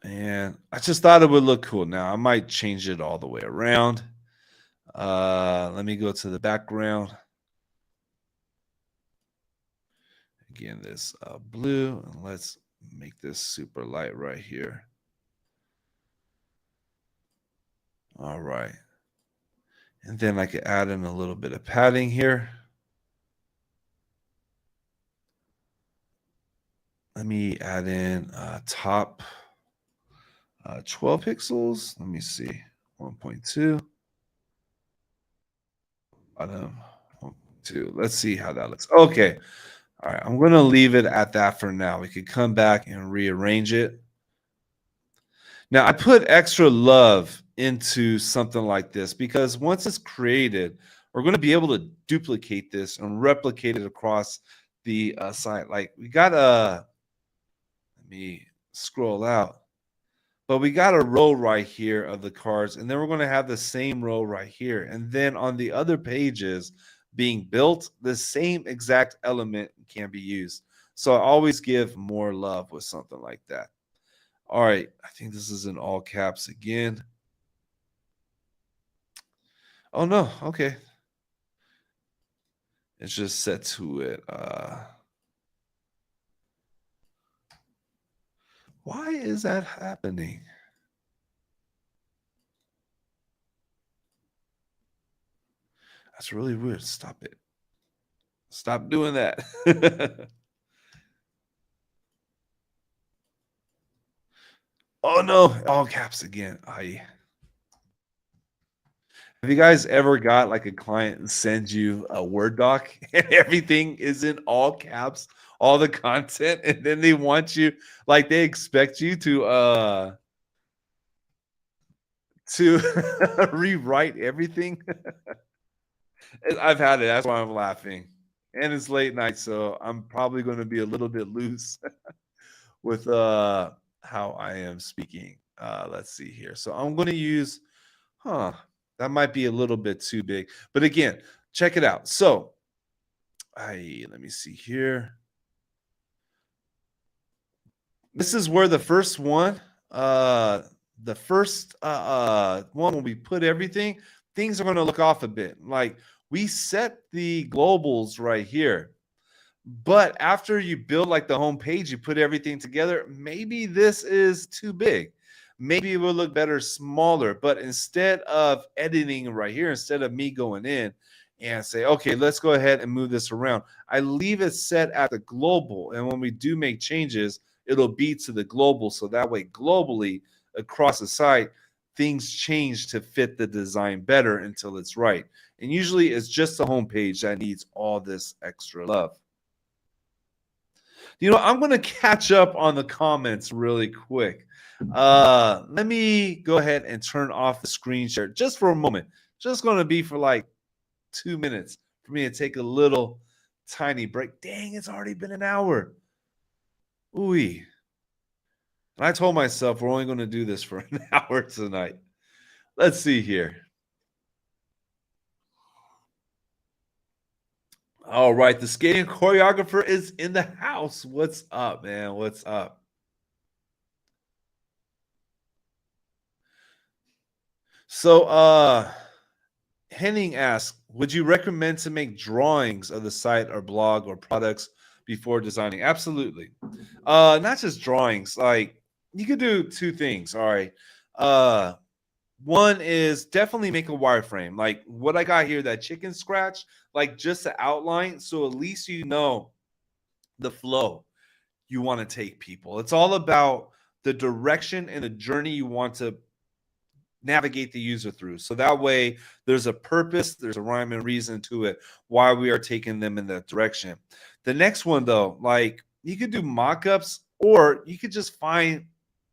And I just thought it would look cool. Now I might change it all the way around. Let me go to the background. Again, this blue, and let's make this super light right here. All right. And then I could add in a little bit of padding here. Let me add in top 12 pixels. Let me see. 1.2. Bottom 1.2. Let's see how that looks. Okay. All right. I'm going to leave it at that for now. We could come back and rearrange it. Now, I put extra love into something like this because once it's created, we're going to be able to duplicate this and replicate it across the site. Like we got let me scroll out, but we got a row right here of the cards, and then we're going to have the same row right here. And then on the other pages being built, the same exact element can be used. So I always give more love with something like that. All right, I think this is in all caps again. Oh, no, okay. It's just set to it. Why is that happening? That's really weird. Stop it. Stop doing that. Oh no, all caps again. Have you guys ever got like a client and sends you a Word doc and everything is in all caps, all the content, and then they want you, like they expect you to rewrite everything? I've had it. That's why I'm laughing. And it's late night, so I'm probably going to be a little bit loose with how I am speaking. Let's see here. So I'm going to use, that might be a little bit too big. But again, check it out. So let me see here. This is where the first one, when we put everything, things are going to look off a bit. Like we set the globals right here. But after you build like the home page, you put everything together, maybe this is too big. Maybe it will look better smaller. But instead of editing right here, instead of me going in and say, okay, let's go ahead and move this around, I leave it set at the global. And when we do make changes, it'll be to the global. So that way, globally across the site, things change to fit the design better until it's right. And usually it's just the home page that needs all this extra love. I'm going to catch up on the comments really quick. Let me go ahead and turn off the screen share just for a moment. Just going to be for like 2 minutes for me to take a little tiny break. Dang, it's already been an hour. Ooh. And I told myself we're only going to do this for an hour tonight. Let's see here. All right, the skating choreographer is in the house. What's up, man? What's up? So Henning asks, would you recommend to make drawings of the site or blog or products before designing? Absolutely. Not just drawings, like you could do two things. All right. One is definitely make a wireframe. Like what I got here, that chicken scratch, like just the outline. So at least you know the flow you want to take people. It's all about the direction and the journey you want to navigate the user through. So that way there's a purpose, there's a rhyme and reason to it, why we are taking them in that direction. The next one though, like you could do mock-ups or you could just find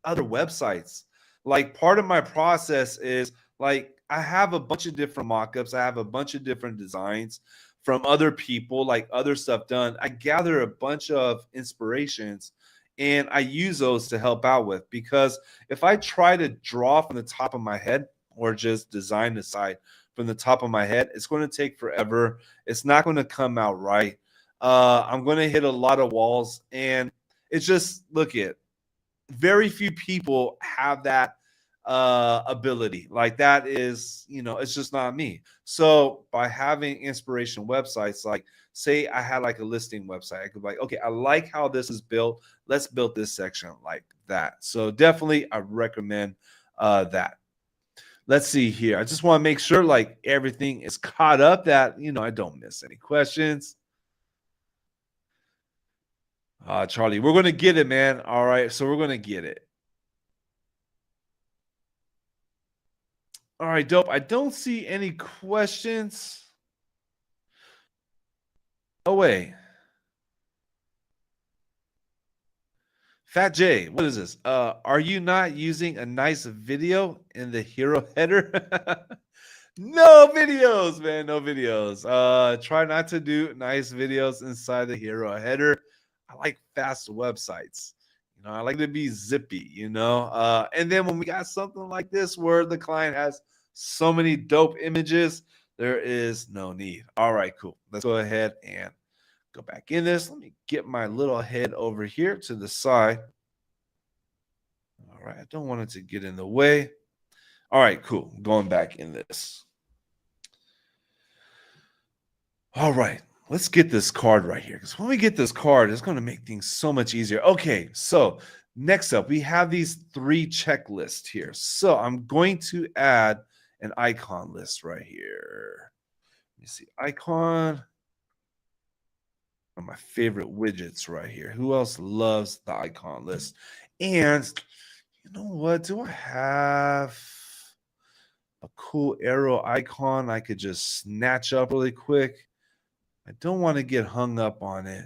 other websites. Like part of my process is like I have a bunch of different mock-ups, I have a bunch of different designs from other people, like other stuff done. I gather a bunch of inspirations and I use those to help out with, because if I try to draw from the top of my head or just design the site from the top of my head, it's going to take forever. It's not going to come out right. I'm going to hit a lot of walls, and it's just, look at, very few people have that ability. Like that is, it's just not me. So by having inspiration websites, like say I had like a listing website, I could be like, okay, I like how this is built. Let's build this section like that. So definitely I recommend that. Let's see here. I just want to make sure like everything is caught up, that, I don't miss any questions. Charlie, we're going to get it, man. All right. So we're going to get it. All right, dope. I don't see any questions. Oh, wait. Fat J, what is this? Are you not using a nice video in the hero header? No videos, man. No videos. Try not to do nice videos inside the hero header. I like fast websites. I like to be zippy, and then when we got something like this where the client has so many dope images, there is no need. All right, cool. Let's go ahead and go back in this. Let me get my little head over here to the side. All right, I don't want it to get in the way. All right, cool. Going back in this. All right, let's get this card right here, because when we get this card, it's going to make things so much easier. Okay, so Next up, we have these 3 checklists here. So I'm going to add an icon list right here. Let me see, icon. One of my favorite widgets right here. Who else loves the icon list? And you know what? Do I have a cool arrow icon I could just snatch up really quick? I don't want to get hung up on it.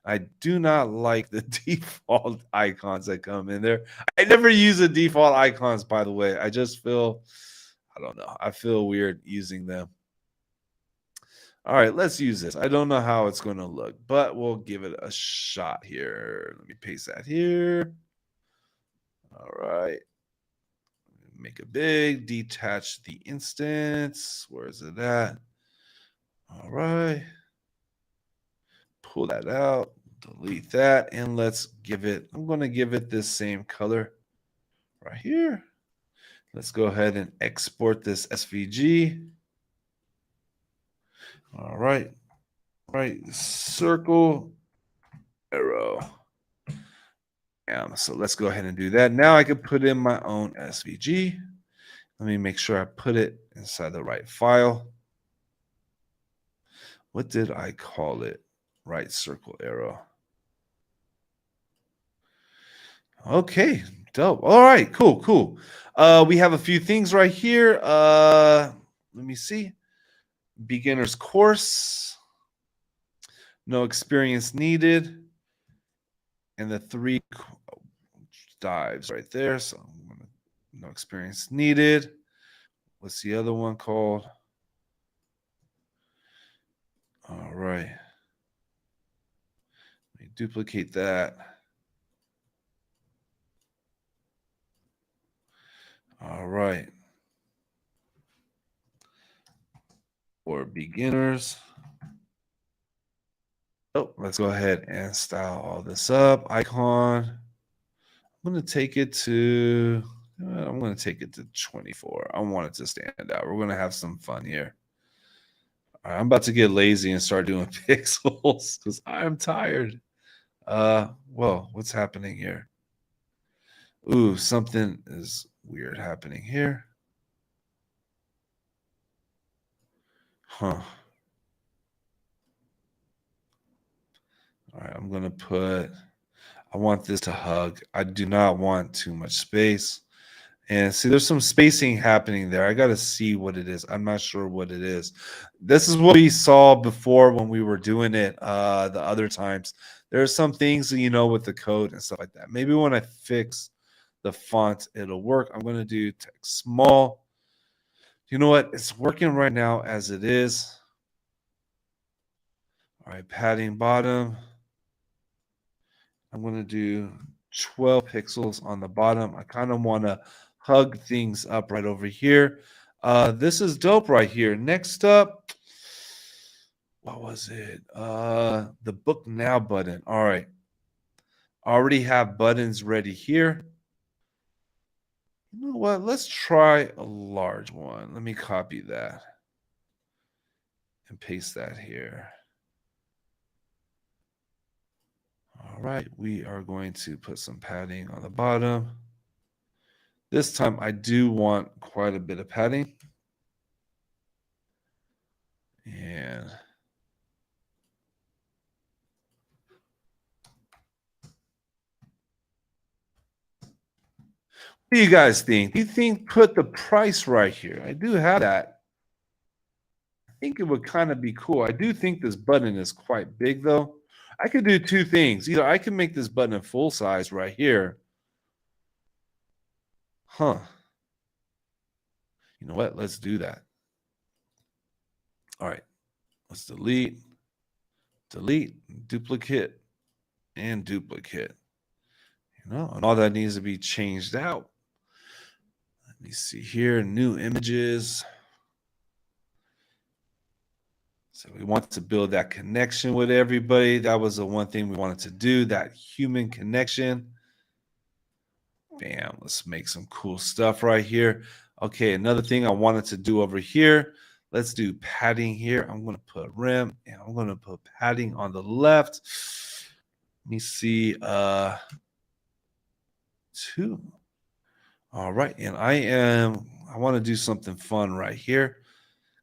I do not like the default icons that come in there. I never use the default icons, by the way. I just feel, I don't know. I feel weird using them. All right, let's use this. I don't know how it's going to look, but we'll give it a shot here. Let me paste that here. All right. Make it big, detach the instance. Where is it at? All right. Pull that out, delete that, and let's give it, I'm going to give it this same color right here. Let's go ahead and export this SVG. All right. Circle, arrow. So let's go ahead and do that. Now I can put in my own SVG. Let me make sure I put it inside the right file. What did I call it? Right circle arrow. Okay, dope. All right, cool. We have a few things right here. Let me see. Beginner's course. No experience needed. And the 3 dives right there. So no experience needed. What's the other one called? All right. Let me duplicate that. All right. For beginners. Oh, let's go ahead and style all this up. Icon. I'm going to take it to 24. I want it to stand out. We're going to have some fun here. All right, I'm about to get lazy and start doing pixels because I'm tired. Well, what's happening here? Ooh, something is weird happening here. Huh. All right, I'm going to put, I want this to hug. I do not want too much space. And see, there's some spacing happening there. I got to see what it is. I'm not sure what it is. This is what we saw before when we were doing it the other times. There are some things, with the code and stuff like that. Maybe when I fix the font, it'll work. I'm going to do text small. You know what? It's working right now as it is. All right, padding bottom. I'm going to do 12 pixels on the bottom. I kind of want to hug things up right over here. This is dope right here. Next up, what was it? The book now button. All right. Already have buttons ready here. You know what? Let's try a large one. Let me copy that and paste that here. All right, we are going to put some padding on the bottom. This time I do want quite a bit of padding. And what do you guys think? Do you think put the price right here? I do have that. I think it would kind of be cool. I do think this button is quite big though. I could do 2 things. Either I can make this button full size right here. Huh. You know what? Let's do that. All right. Let's delete, duplicate, and duplicate. And all that needs to be changed out. Let me see here. New images. So we want to build that connection with everybody. That was the one thing we wanted to do, that human connection. Bam, let's make some cool stuff right here. Okay, another thing I wanted to do over here. Let's do padding here. I'm going to put rim and I'm going to put padding on the left. Let me see. 2. All right, and I want to do something fun right here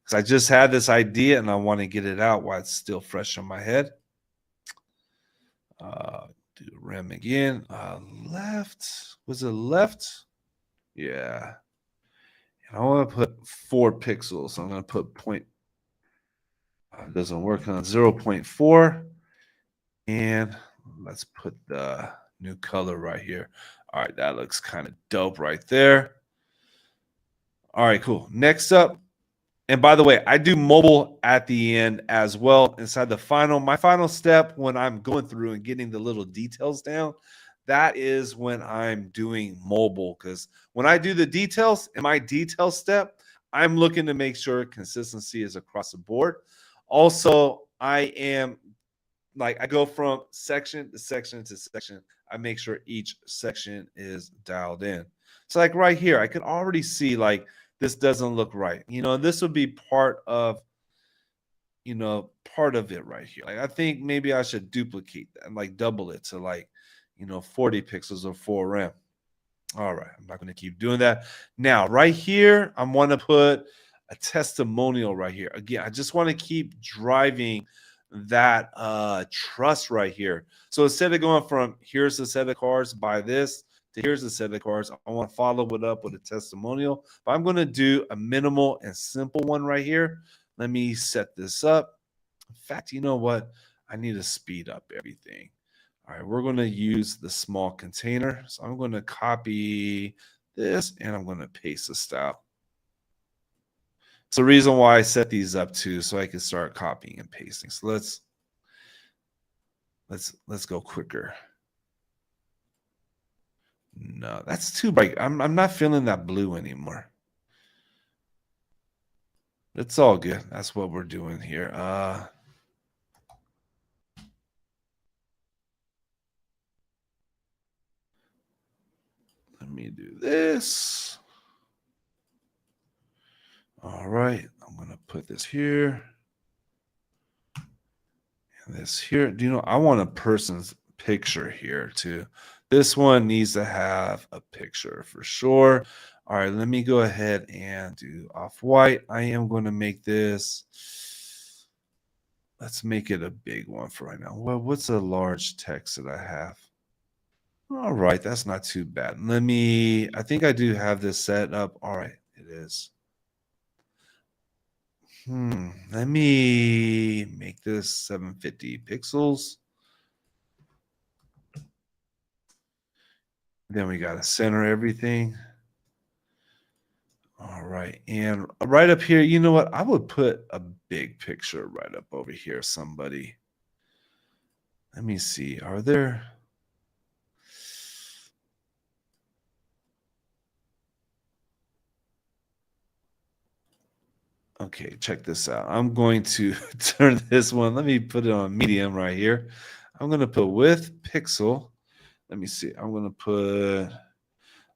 because I just had this idea and I want to get it out while it's still fresh in my head. Do rem again. Left. Was it left? Yeah. And I want to put 4 pixels. So I'm going to put point. It doesn't work on 0.4. And let's put the new color right here. All right, that looks kind of dope right there. All right, cool. Next up, and by the way, I do mobile at the end as well inside my final step when I'm going through and getting the little details down. That is when I'm doing mobile, because when I do the details in my detail step, I'm looking to make sure consistency is across the board. Also, I go from section to section to section. I make sure each section is dialed in. So like right here, I can already see like this doesn't look right. This would be part of it right here. Like I think maybe I should duplicate that and like double it to 40 pixels or 4 rem. All right, I'm not going to keep doing that. Now, right here, I want to put a testimonial right here. Again, I just want to keep driving that trust right here. So instead of going from here's a set of cards, buy this, to here's a set of cards, I want to follow it up with a testimonial. But I'm going to do a minimal and simple one right here. Let me set this up. In fact, you know what? I need to speed up everything. All right, we're going to use the small container. So I'm going to copy this and I'm going to paste the style. It's the reason why I set these up too, so I can start copying and pasting. So let's go quicker. No, that's too bright. I'm not feeling that blue anymore. It's all good. That's what we're doing here. Let me do this. All right, I'm going to put this here and this here. I want a person's picture here too. This one needs to have a picture for sure. All right, let me go ahead and do off-white. I am going to make this. Let's make it a big one for right now. Well, what's a large text that I have? All right, that's not too bad. I think I do have this set up. All right, it is. Let me make this 750 pixels. Then we got to center everything. All right. And right up here, you know what? I would put a big picture right up over here, somebody. Let me see. Are there... Okay, check this out. I'm going to turn this one. Let me put it on medium right here. I'm going to put width pixel. Let me see. I'm going to put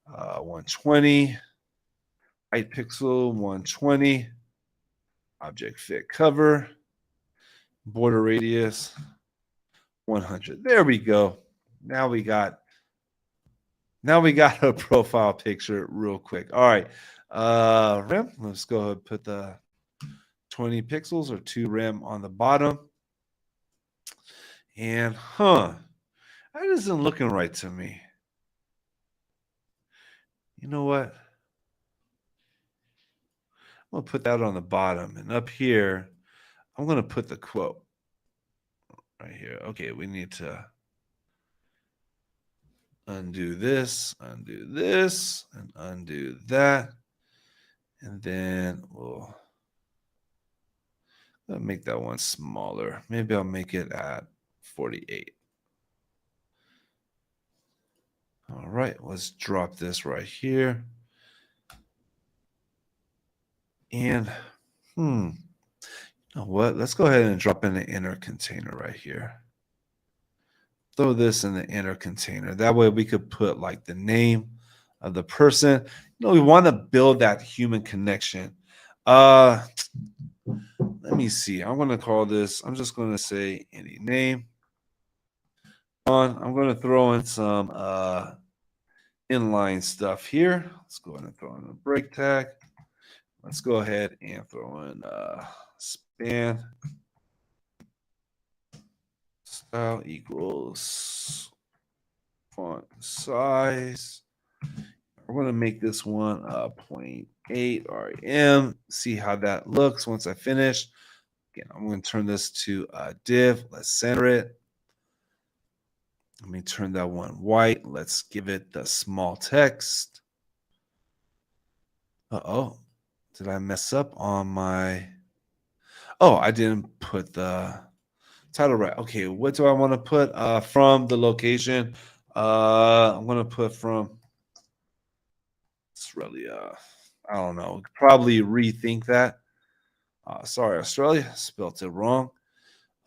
120. Height pixel 120. Object fit cover. Border radius 100. There we go. Now we got a profile picture real quick. All right. Rem, let's go ahead and put the 20 pixels or 2 rem on the bottom. And that isn't looking right to me. You know what? I'm going to put that on the bottom. And up here, I'm going to put the quote right here. Okay, we need to undo this, and undo that. And then we'll make that one smaller. Maybe I'll make it at 48. All right, let's drop this right here. And you know what? Let's go ahead and drop in the inner container right here. Throw this in the inner container. That way we could put like the name of the person. We want to build that human connection. Let me see. I'm going to call this. I'm just going to say any name. I'm going to throw in some inline stuff here. Let's go ahead and throw in a break tag. Let's go ahead and throw in span style equals font size. We're going to make this one 0.8 rem. See how that looks once I finish. Again, I'm going to turn this to a div. Let's center it. Let me turn that one white. Let's give it the small text. Uh-oh. Did I mess up on my... Oh, I didn't put the title right. Okay, what do I want to put from the location? I'm going to put from... It's really, I don't know. Probably rethink that. Sorry, Australia. Spelt it wrong.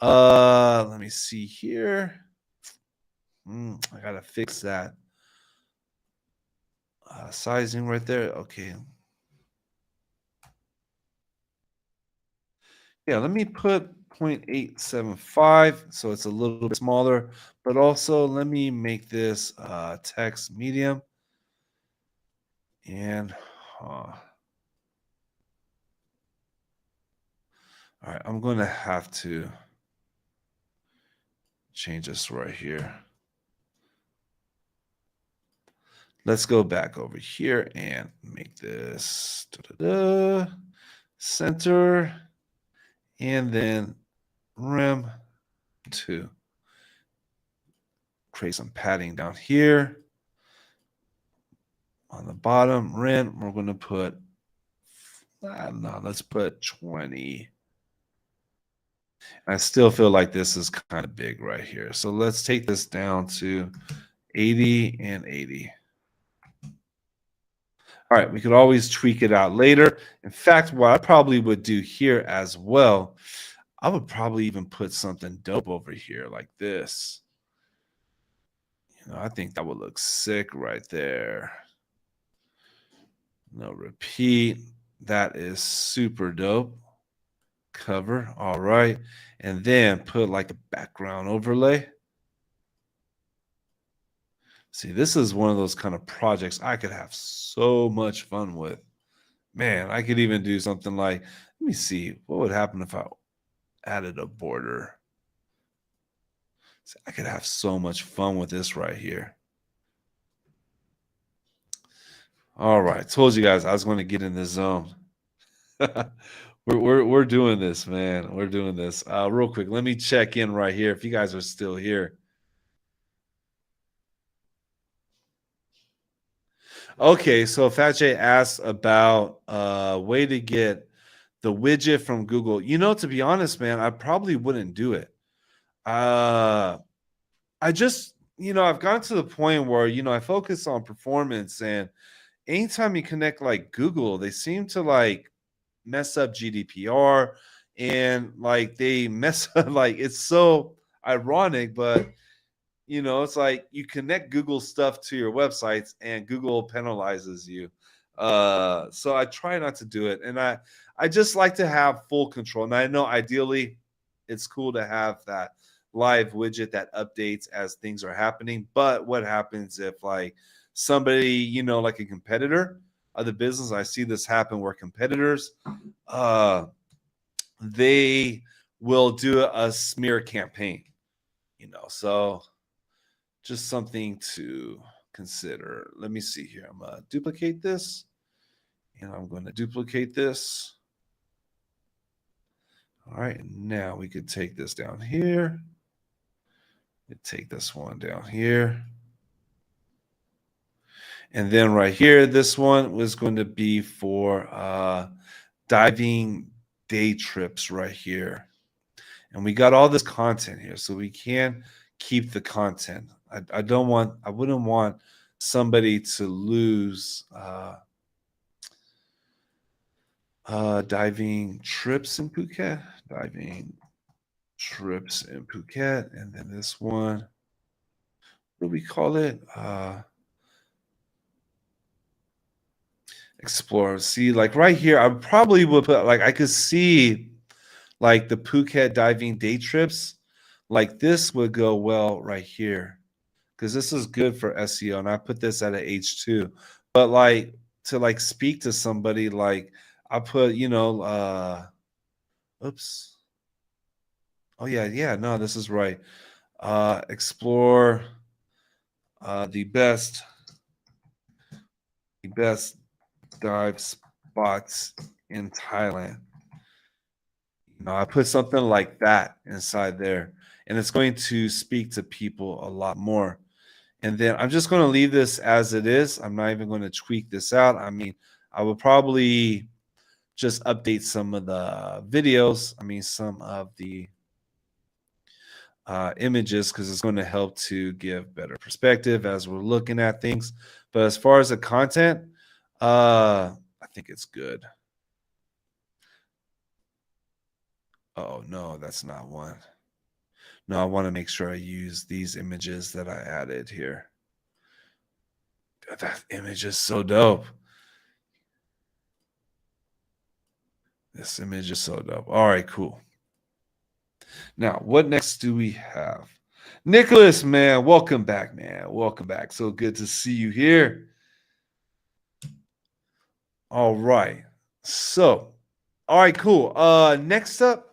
Let me see here. I got to fix that. Sizing right there. Okay. Yeah, let me put 0.875 so it's a little bit smaller, but also let me make this text medium. And all right, I'm going to have to change this right here. Let's go back over here and make this center and then rim to create some padding down here. On the bottom rim, we're going to put, I don't know, let's put 20. I still feel like this is kind of big right here. So let's take this down to 80 and 80. All right, we could always tweak it out later. In fact, what I probably would do here as well, I would probably even put something dope over here like this. You know, I think that would look sick right there. No repeat. That is super dope. Cover. All right. And then put like a background overlay. See, this is one of those kind of projects I could have so much fun with. Man, I could even do something like, let me see, what would happen if I added a border? See, I could have so much fun with this right here. All right, told you guys I was going to get in the zone. we're doing this, man. We're doing this. Real quick, let me check in right here if you guys are still here. Okay, so Fat J asked about a way to get the widget from Google. You know, to be honest, man, I probably wouldn't do it. I just, you know, I've gotten to the point where, you know, I focus on performance, and anytime you connect like Google, they seem to like mess up GDPR, and like they mess up, like it's so ironic, but you know, it's like you connect Google stuff to your websites and Google penalizes you. So I try not to do it. And I just like to have full control. And I know ideally it's cool to have that live widget that updates as things are happening. But what happens if like somebody, you know, like a competitor of the business, I see this happen where competitors, they will do a smear campaign, you know, so just something to consider. Let me see here. I'm going to duplicate this, and I'm going to duplicate this. All right, now we could take this down here. Take this one down here. And then right here, this one was going to be for diving day trips right here. And we got all this content here, so we can keep the content. I wouldn't want somebody to lose diving trips in Phuket. Diving trips in Phuket. And then this one, what do we call it? Explore. See, like right here, I probably would put, like, I could see like the Phuket diving day trips. Like this would go well right here. because this is good for SEO. And I put this at an H2. But like to like speak to somebody, like I put, oops. Oh yeah, no, this is right. Explore the best dive spots in Thailand. I put something like that inside there, and it's going to speak to people a lot more. And then I'm just going to leave this as it is. I'm not even going to tweak this out. I mean, I will probably just update some of the videos. I mean, some of the images, because it's going to help to give better perspective as we're looking at things. But as far as the content, I think it's good. Oh, no, that's not one. No, I want to make sure I use these images that I added here. God, that image is so dope. This image is so dope. All right, cool. Now, what next do we have? Nicholas, man, welcome back, man. Welcome back. So good to see you here. All right. So, all right, cool. Next up,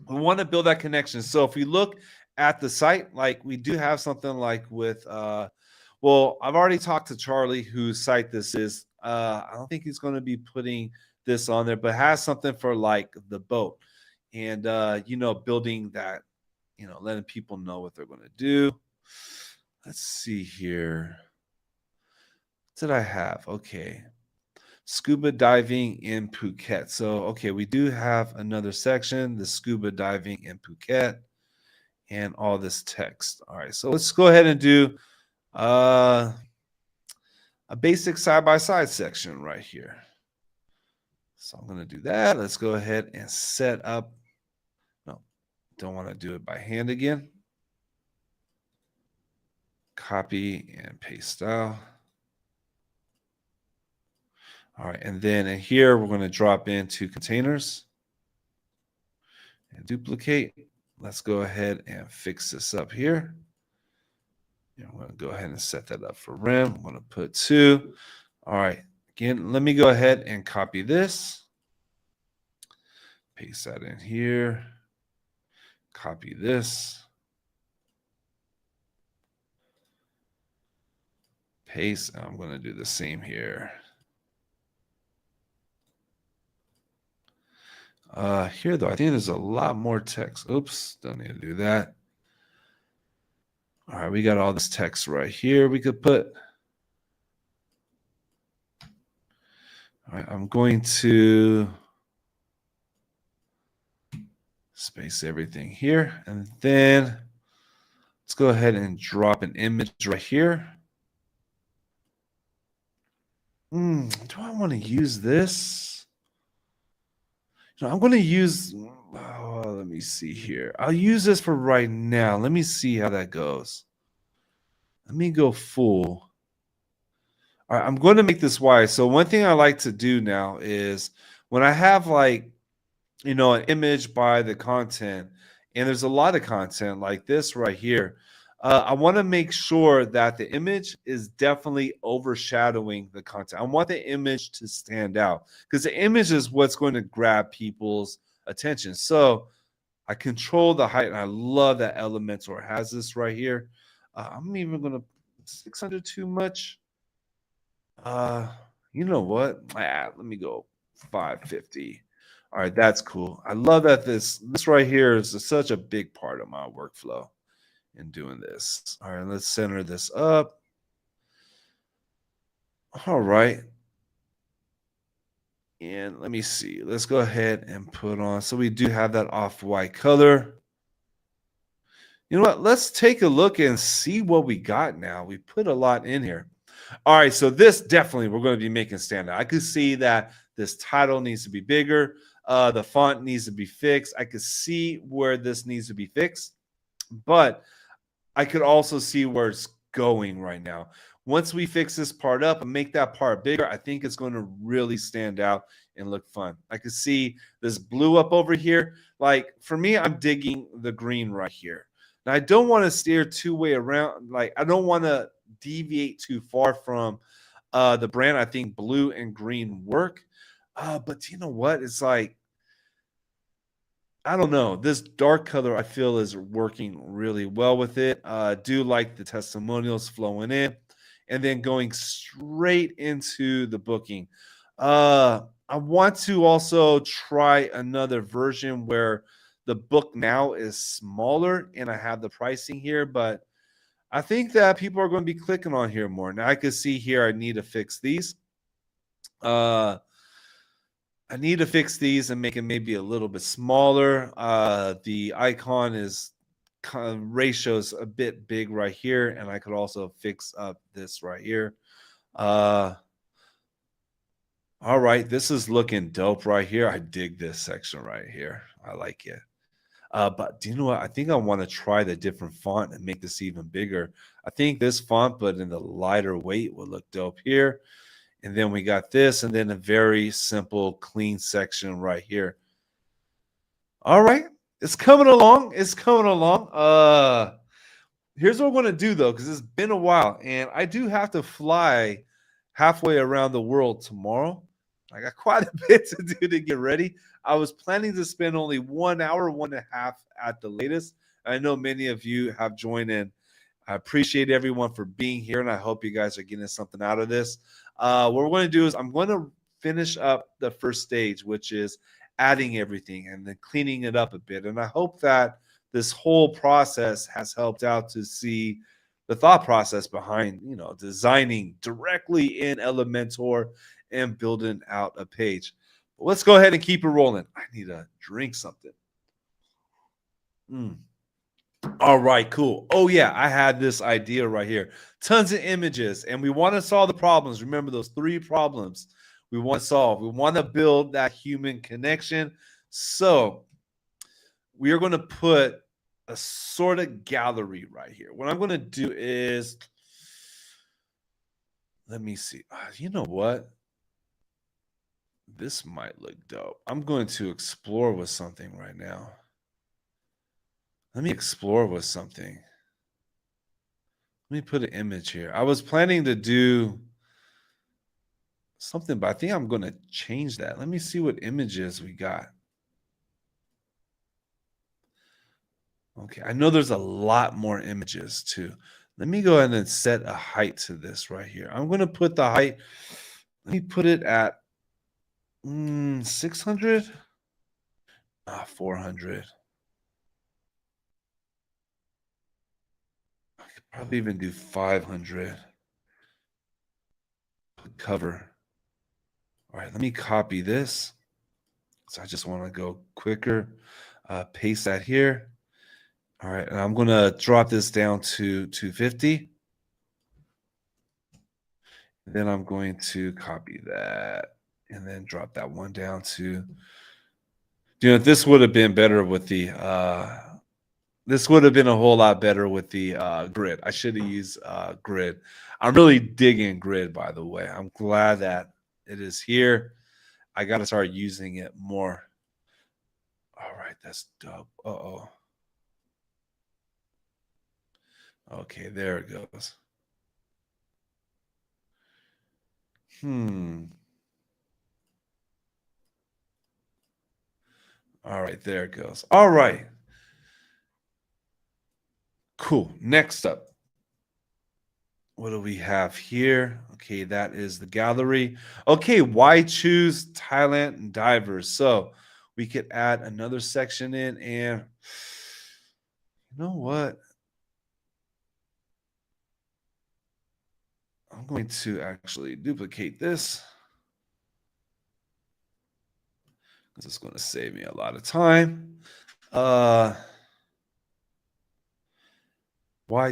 we want to build that connection. So if we look at the site, like we do have something like with well, I've already talked to Charlie whose site this is. I don't think he's going to be putting this on there, but has something for like the boat and building that, letting people know what they're going to do. Let's see here. What did I have? Okay. Scuba diving in Phuket. So, okay, we do have another section, the scuba diving in Phuket, and all this text. All right, so let's go ahead and do a basic side-by-side section right here. So I'm going to do that. Let's go ahead and set up. No, don't want to do it by hand again. Copy and paste style. All right, and then in here, we're going to drop into containers and duplicate. Let's go ahead and fix this up here. I'm going to go ahead and set that up for rem. I'm going to put 2. All right, again, let me go ahead and copy this. Paste that in here. Copy this. Paste. I'm going to do the same here. Here, though, I think there's a lot more text. Oops, don't need to do that. All right, we got all this text right here we could put. All right, I'm going to space everything here. And then let's go ahead and drop an image right here. Do I want to use this? I'm going to use, let me see here. I'll use this for right now. Let me see how that goes. Let me go full. All right, I'm going to make this wide. So one thing I like to do now is when I have like, an image by the content, and there's a lot of content like this right here, I want to make sure that the image is definitely overshadowing the content. I want the image to stand out because the image is what's going to grab people's attention. So I control the height, and I love that Elementor has this right here. I'm even going to 600 too much. You know what? Let me go 550. All right, that's cool. I love that this right here is such a big part of my workflow in doing this. All right, let's center this up. All right. And let me see. Let's go ahead and put on. So we do have that off-white color. You know what? Let's take a look and see what we got now. We put a lot in here. All right, so this definitely we're going to be making stand out. I could see that this title needs to be bigger. The font needs to be fixed. I could see where this needs to be fixed, but I could also see where it's going right now. Once we fix this part up and make that part bigger, I think it's going to really stand out and look fun. I could see this blue up over here. Like for me, I'm digging the green right here. Now I don't want to steer two-way around. Like I don't want to deviate too far from the brand. I think blue and green work. But you know what? It's like, I don't know. This dark color I feel is working really well with it. Do like the testimonials flowing in and then going straight into the booking. I want to also try another version where the book now is smaller and I have the pricing here, but I think that people are going to be clicking on here more. Now I can see here I need to fix these. Uh, I need to fix these and make it maybe a little bit smaller. The icon is kind of ratios a bit big right here, and I could also fix up this right here. All right, this is looking dope right here. I dig this section right here. I like it. But do you know what? I think I want to try the different font and make this even bigger. I think this font, but in the lighter weight, will look dope here. And then we got this, and then a very simple, clean section right here. All right, it's coming along. It's coming along. Here's what we're gonna do though, because it's been a while, and I do have to fly halfway around the world tomorrow. I got quite a bit to do to get ready. I was planning to spend only 1 hour, 1.5 at the latest. I know many of you have joined in. I appreciate everyone for being here, and I hope you guys are getting something out of this. What we're going to do is I'm going to finish up the first stage, which is adding everything and then cleaning it up a bit. And I hope that this whole process has helped out to see the thought process behind, designing directly in Elementor and building out a page. But let's go ahead and keep it rolling. I need to drink something. All right, cool. Oh, yeah, I had this idea right here. Tons of images, and we want to solve the problems. Remember those 3 problems we want to solve. We want to build that human connection. So we are going to put a sort of gallery right here. What I'm going to do is, let me see. You know what? This might look dope. I'm going to explore with something right now. Let me explore with something. Let me put an image here. I was planning to do something, but I think I'm going to change that. Let me see what images we got. Okay, I know there's a lot more images too. Let me go ahead and set a height to this right here. I'm going to put the height, let me put it at 600, 400. I could probably even do 500. Cover. All right, let me copy this. So I just want to go quicker. Paste that here. All right, and I'm going to drop this down to 250. Then I'm going to copy that and then drop that one down to, this would have been better with the, this would have been a whole lot better with the grid. I should have used grid. I'm really digging grid, by the way. I'm glad that it is here. I got to start using it more. All right, that's dope. Uh-oh. Okay, there it goes. All right, there it goes. All right. Cool. Next up. What do we have here? Okay, that is the gallery. Okay, why choose Thailand divers? So we could add another section in, and you know what? I'm going to actually duplicate this because it's going to save me a lot of time. Why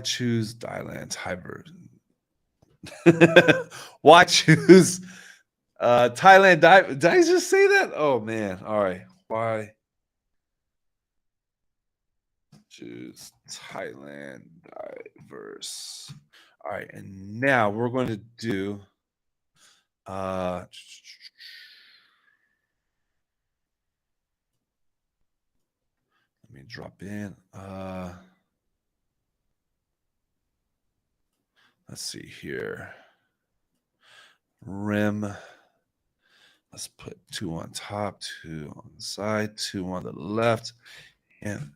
choose Thailand divers? Why choose Thailand dive? Did I just say that? Oh man. All right. Why choose Thailand divers? All right, and now we're going to do let me drop in. Let's see here. Rim. Let's put 2 on top, 2 on the side, 2 on the left, and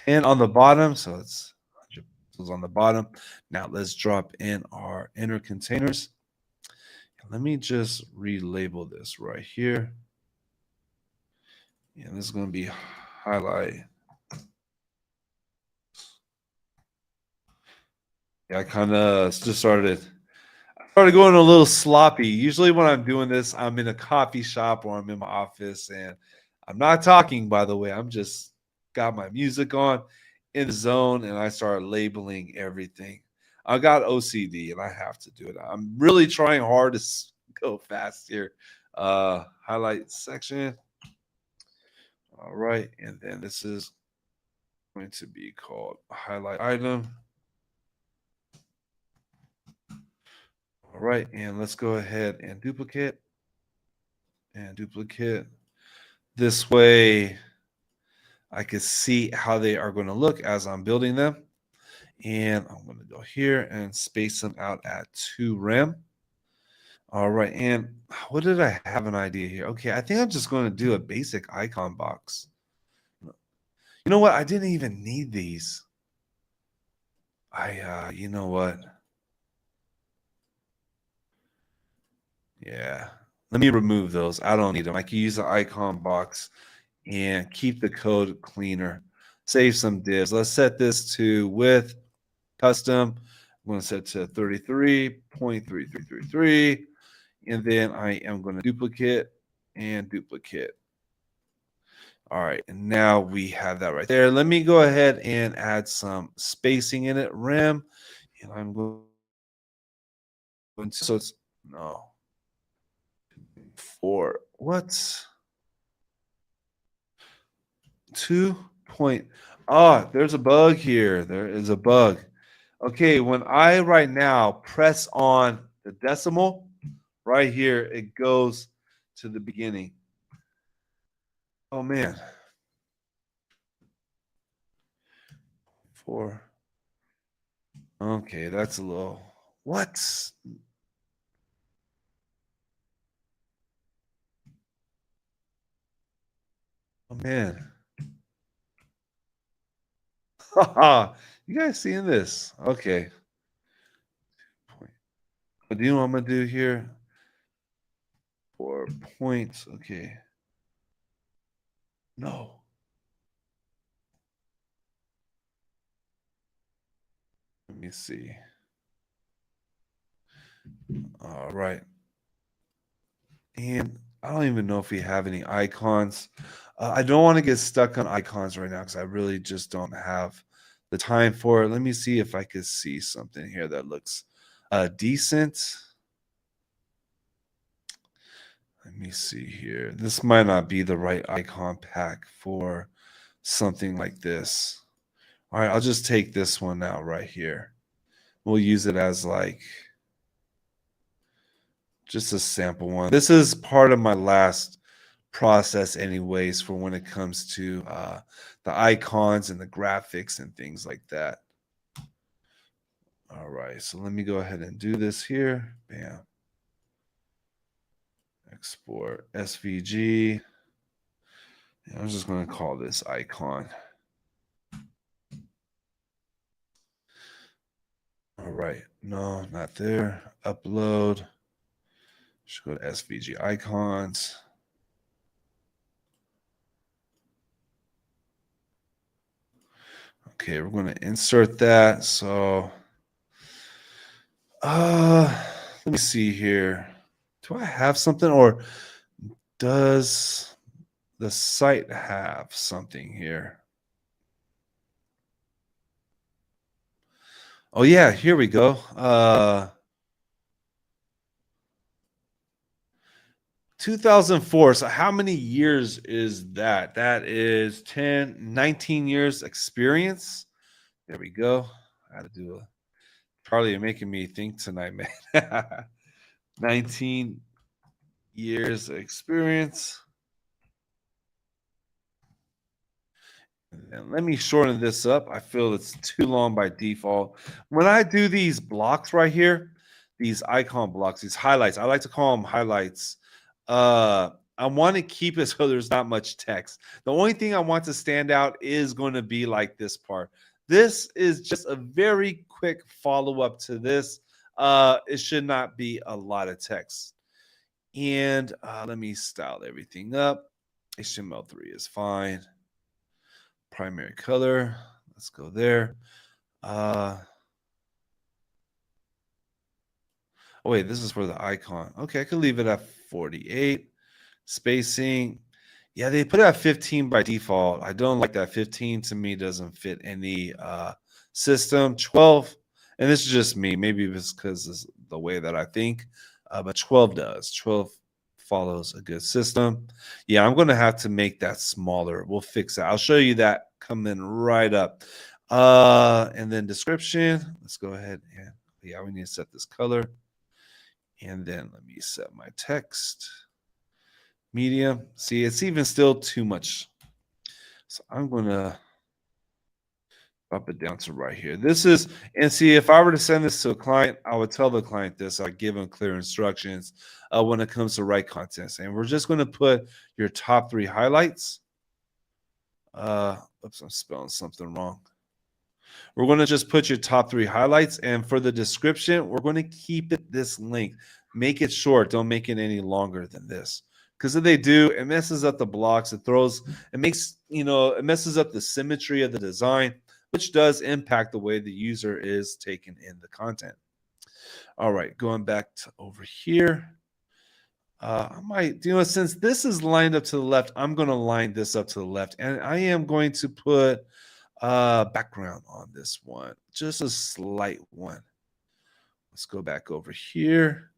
10 on the bottom. So it's 100 pixels on the bottom. Now let's drop in our inner containers. Let me just relabel this right here. And this is going to be highlight. Yeah, I kind of just started going a little sloppy. Usually when I'm doing this, I'm in a coffee shop or I'm in my office and I'm not talking, by the way. I'm just got my music on in the zone and I start labeling everything. I got OCD and I have to do it. I'm really trying hard to go fast here. Highlight section. All right. And then this is going to be called highlight item. All right. And let's go ahead and duplicate. This way I can see how they are going to look as I'm building them. And I'm going to go here and space them out at 2 rem. All right. And what did I have an idea here? Okay. I think I'm just going to do a basic icon box. You know what? I didn't even need these. You know what? Yeah. Let me remove those. I don't need them. I can use the icon box and keep the code cleaner. Save some divs. Let's set this to width custom. I'm going to set to 33.3333. And then I am going to duplicate and duplicate. All right. And now we have that right there. Let me go ahead and add some spacing in it. Rem. And I'm going to, so it's, no. 4. What? 2 point. Ah, there's a bug here. There is a bug. Okay, when I right now press on the decimal, right here, it goes to the beginning. Oh, man. 4. Okay, that's a little. What? Oh, man. You guys seeing this? Okay. What do you know what I'm going to do here? 4 points. Okay. No. Let me see. All right. And I don't even know if we have any icons. I don't want to get stuck on icons right now because I really just don't have the time for it. Let me see if I could see something here that looks decent. Let me see here. This might not be the right icon pack for something like this. All right, I'll just take this one out right here. We'll use it as like just a sample one. This is part of my last process anyways for when it comes to the icons and the graphics and things like that. All right, so let me go ahead and do this here. Bam. Export SVG. And I'm just going to call this icon. All right, no, not there. Upload. Should go to SVG icons. Okay, we're going to insert that. So, let me see here. Do I have something, or does the site have something here? Oh yeah, here we go. 2004. So how many years is that? That is 19 years experience. There we go. I had to do a Charlie, you're making me think tonight, man. 19 years experience. And let me shorten this up. I feel it's too long by default. When I do these blocks right here, these icon blocks, these highlights, I like to call them highlights. I want to keep it so there's not much text. The only thing I want to stand out is going to be like this part. This is just a very quick follow-up to this. It should not be a lot of text. And let me style everything up. HTML3 is fine. Primary color. Let's go there. Oh wait, this is for the icon. Okay, I could leave it at 48. Spacing. Yeah, they put it at 15 by default. I don't like that. 15 to me doesn't fit any system. 12, and this is just me. Maybe it's because it's the way that I think, but 12 does. 12 follows a good system. Yeah, I'm going to have to make that smaller. We'll fix that. I'll show you that coming right up. And then description. Let's go ahead and yeah, we need to set this color. And then let me set my text. Medium. See, it's even still too much. So I'm going to bump it down to right here. This is, and see, if I were to send this to a client, I would tell the client this. I'd give them clear instructions when it comes to write content. And we're just going to put your top 3 highlights. Oops, I'm spelling something wrong. We're going to just put your top 3 highlights. And for the description, we're going to keep it this length. Make it short. Don't make it any longer than this. Because if they do, it messes up the blocks. It messes up the symmetry of the design, which does impact the way the user is taking in the content. All right, going back to over here. I might, since this is lined up to the left, I'm going to line this up to the left. And I am going to put background on this one, just a slight one. Let's go back over here.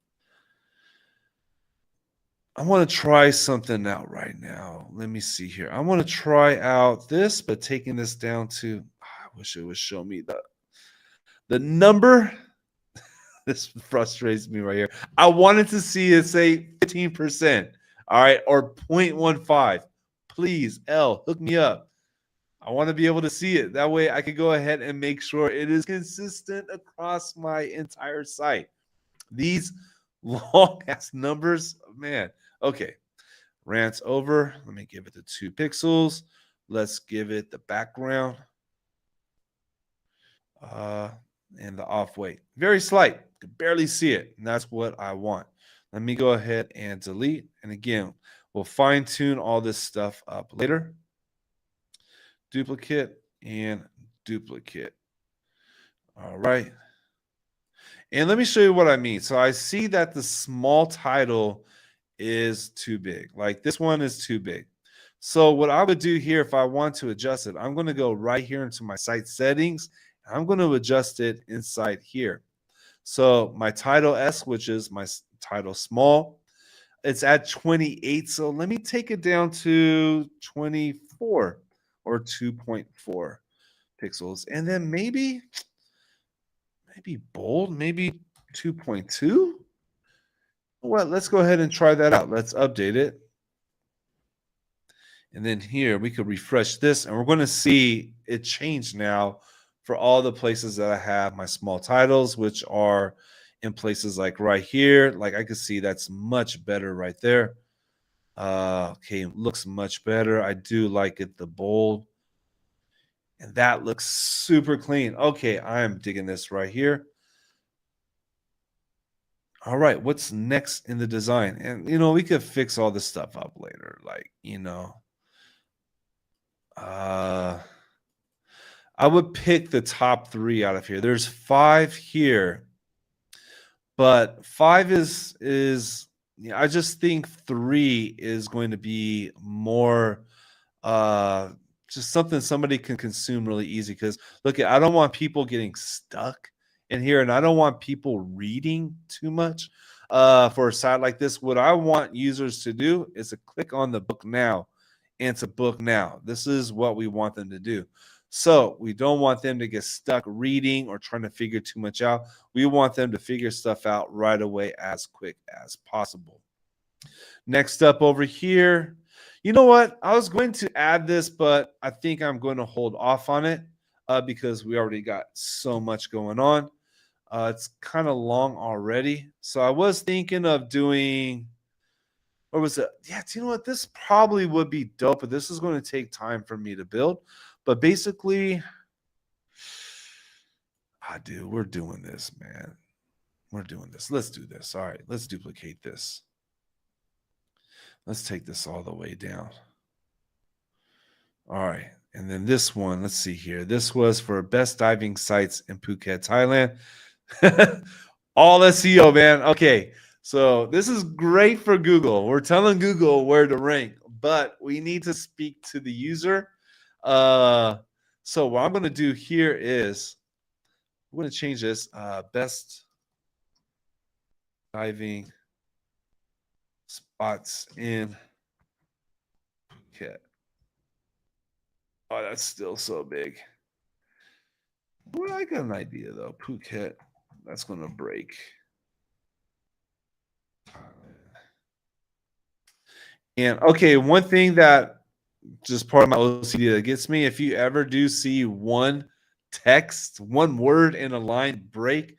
I want to try something out right now. Let me see here. I want to try out this, but taking this down to, I wish it would show me the number. This frustrates me right here. I wanted to see it say 15%, all right, or 0.15. Please, L, hook me up. I want to be able to see it. That way I can go ahead and make sure it is consistent across my entire site. These long ass numbers, man. Okay, rants over. Let me give it the 2 pixels. Let's give it the background and the off weight. Very slight. You can barely see it, and that's what I want. Let me go ahead and delete. And again, we'll fine tune all this stuff up later. Duplicate and duplicate. All right. And let me show you what I mean. So I see that the small title is too big. Like this one is too big. So what I would do here, if I want to adjust it, I'm going to go right here into my site settings. I'm going to adjust it inside here. So my title S, which is my title small, it's at 28. So let me take it down to 24 or 2.4 pixels. And then maybe bold, maybe 2.2. Well, let's go ahead and try that out. Let's update it. And then here we could refresh this, and we're going to see it change now for all the places that I have my small titles, which are in places like right here. Like I could see that's much better right there. Okay, looks much better. I do like it, the bold. And that looks super clean. Okay, I'm digging this right here. All right, what's next in the design? And, we could fix all this stuff up later. Like, I would pick the top 3 out of here. There's 5 here, but 5 is I just think 3 is going to be more just something somebody can consume really easy. Because look, I don't want people getting stuck in here, and I don't want people reading too much for a site like this. What I want users to do is to click on the book now and to book now. This is what we want them to do. So we don't want them to get stuck reading or trying to figure too much out. We want them to figure stuff out right away as quick as possible. Next up over here, You know what? I was going to add this, but I think I'm going to hold off on it because we already got so much going on. It's kind of long already. So I was thinking of doing, or was it? Yeah, do you know what? This probably would be dope, but this is going to take time for me to build. But basically, dude, we're doing this, man. We're doing this. Let's do this. All right, let's duplicate this. Let's take this all the way down. All right. And then this one, let's see here. This was for best diving sites in Phuket, Thailand. All SEO, man. Okay. So this is great for Google. We're telling Google where to rank, but we need to speak to the user. So what I'm going to do here is I'm going to change this best diving spots in Phuket. Oh, that's still so big. Well, I got an idea though. Phuket, that's going to break. And okay, one thing that just part of my OCD that gets me, if you ever do see one text, one word in a line break,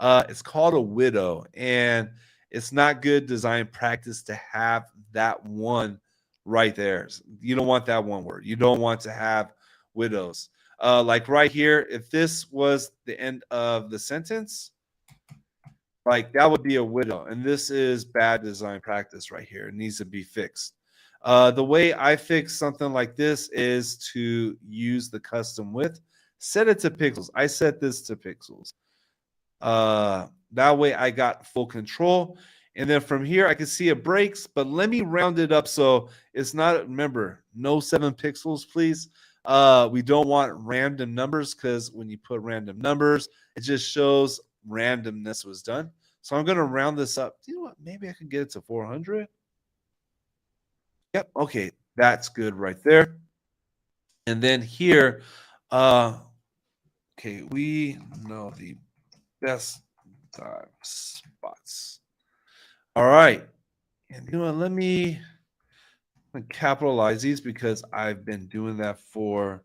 it's called a widow. And it's not good design practice to have that one right there. You don't want that one word. You don't want to have widows. Like right here, if this was the end of the sentence, like that would be a widow. And this is bad design practice right here. It needs to be fixed. The way I fix something like this is to use the custom width, set it to pixels. I set this to pixels. That way I got full control. And then from here, I can see it breaks, but let me round it up so it's not, remember, no 7 pixels, please. We don't want random numbers because when you put random numbers, it just shows randomness was done. So I'm going to round this up. You know what? Maybe I can get it to 400. Yep. Okay. That's good right there. And then here, okay, we know the best dive spots. All right. And you know what? Let me capitalize these because I've been doing that for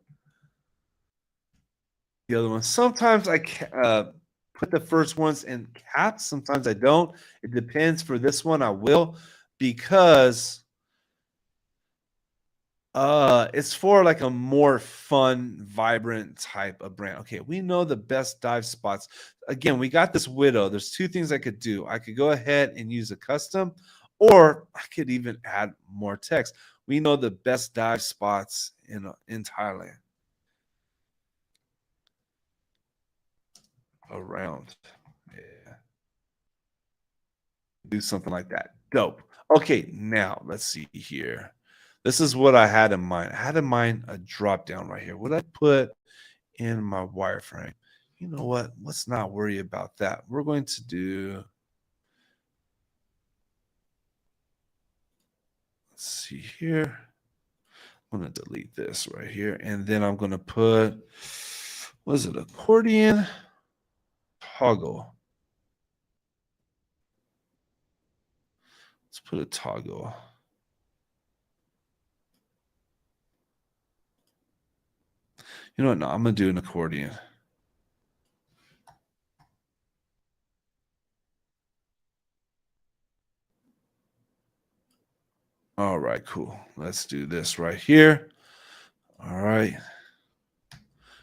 the other ones. Sometimes I put the first ones in caps. Sometimes I don't. It depends. For this one, I will because it's for like a more fun, vibrant type of brand. Okay, we know the best dive spots. Again, we got this widow. There's 2 things I could do. I could go ahead and use a custom, or I could even add more text. We know the best dive spots in Thailand. Around. Yeah. Do something like that. Dope. Okay, now let's see here. This is what I had in mind. I had in mind a drop down right here. What I put in my wireframe. You know what? Let's not worry about that. We're going to do, let's see here. I'm going to delete this right here. And then I'm going to put, what is it? Accordion toggle. Let's put a toggle. You know what? No, I'm going to do an accordion. All right, cool. Let's do this right here. All right.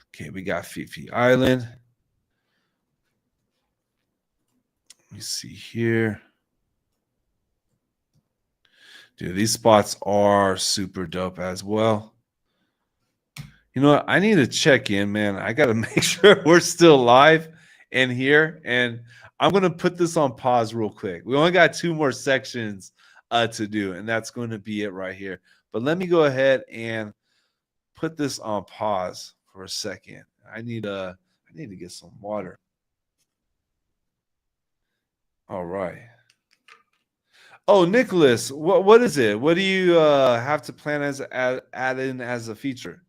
Okay, we got Fifi Island. Let me see here. Dude, these spots are super dope as well. You know what? I need to check in, man. I got to make sure we're still live and here. And I'm going to put this on pause real quick. We only got 2 more sections to do, and that's going to be it right here. But let me go ahead and put this on pause for a second. I need to get some water. All right. Oh, Nicholas, what is it? What do you have to plan as add in as a feature?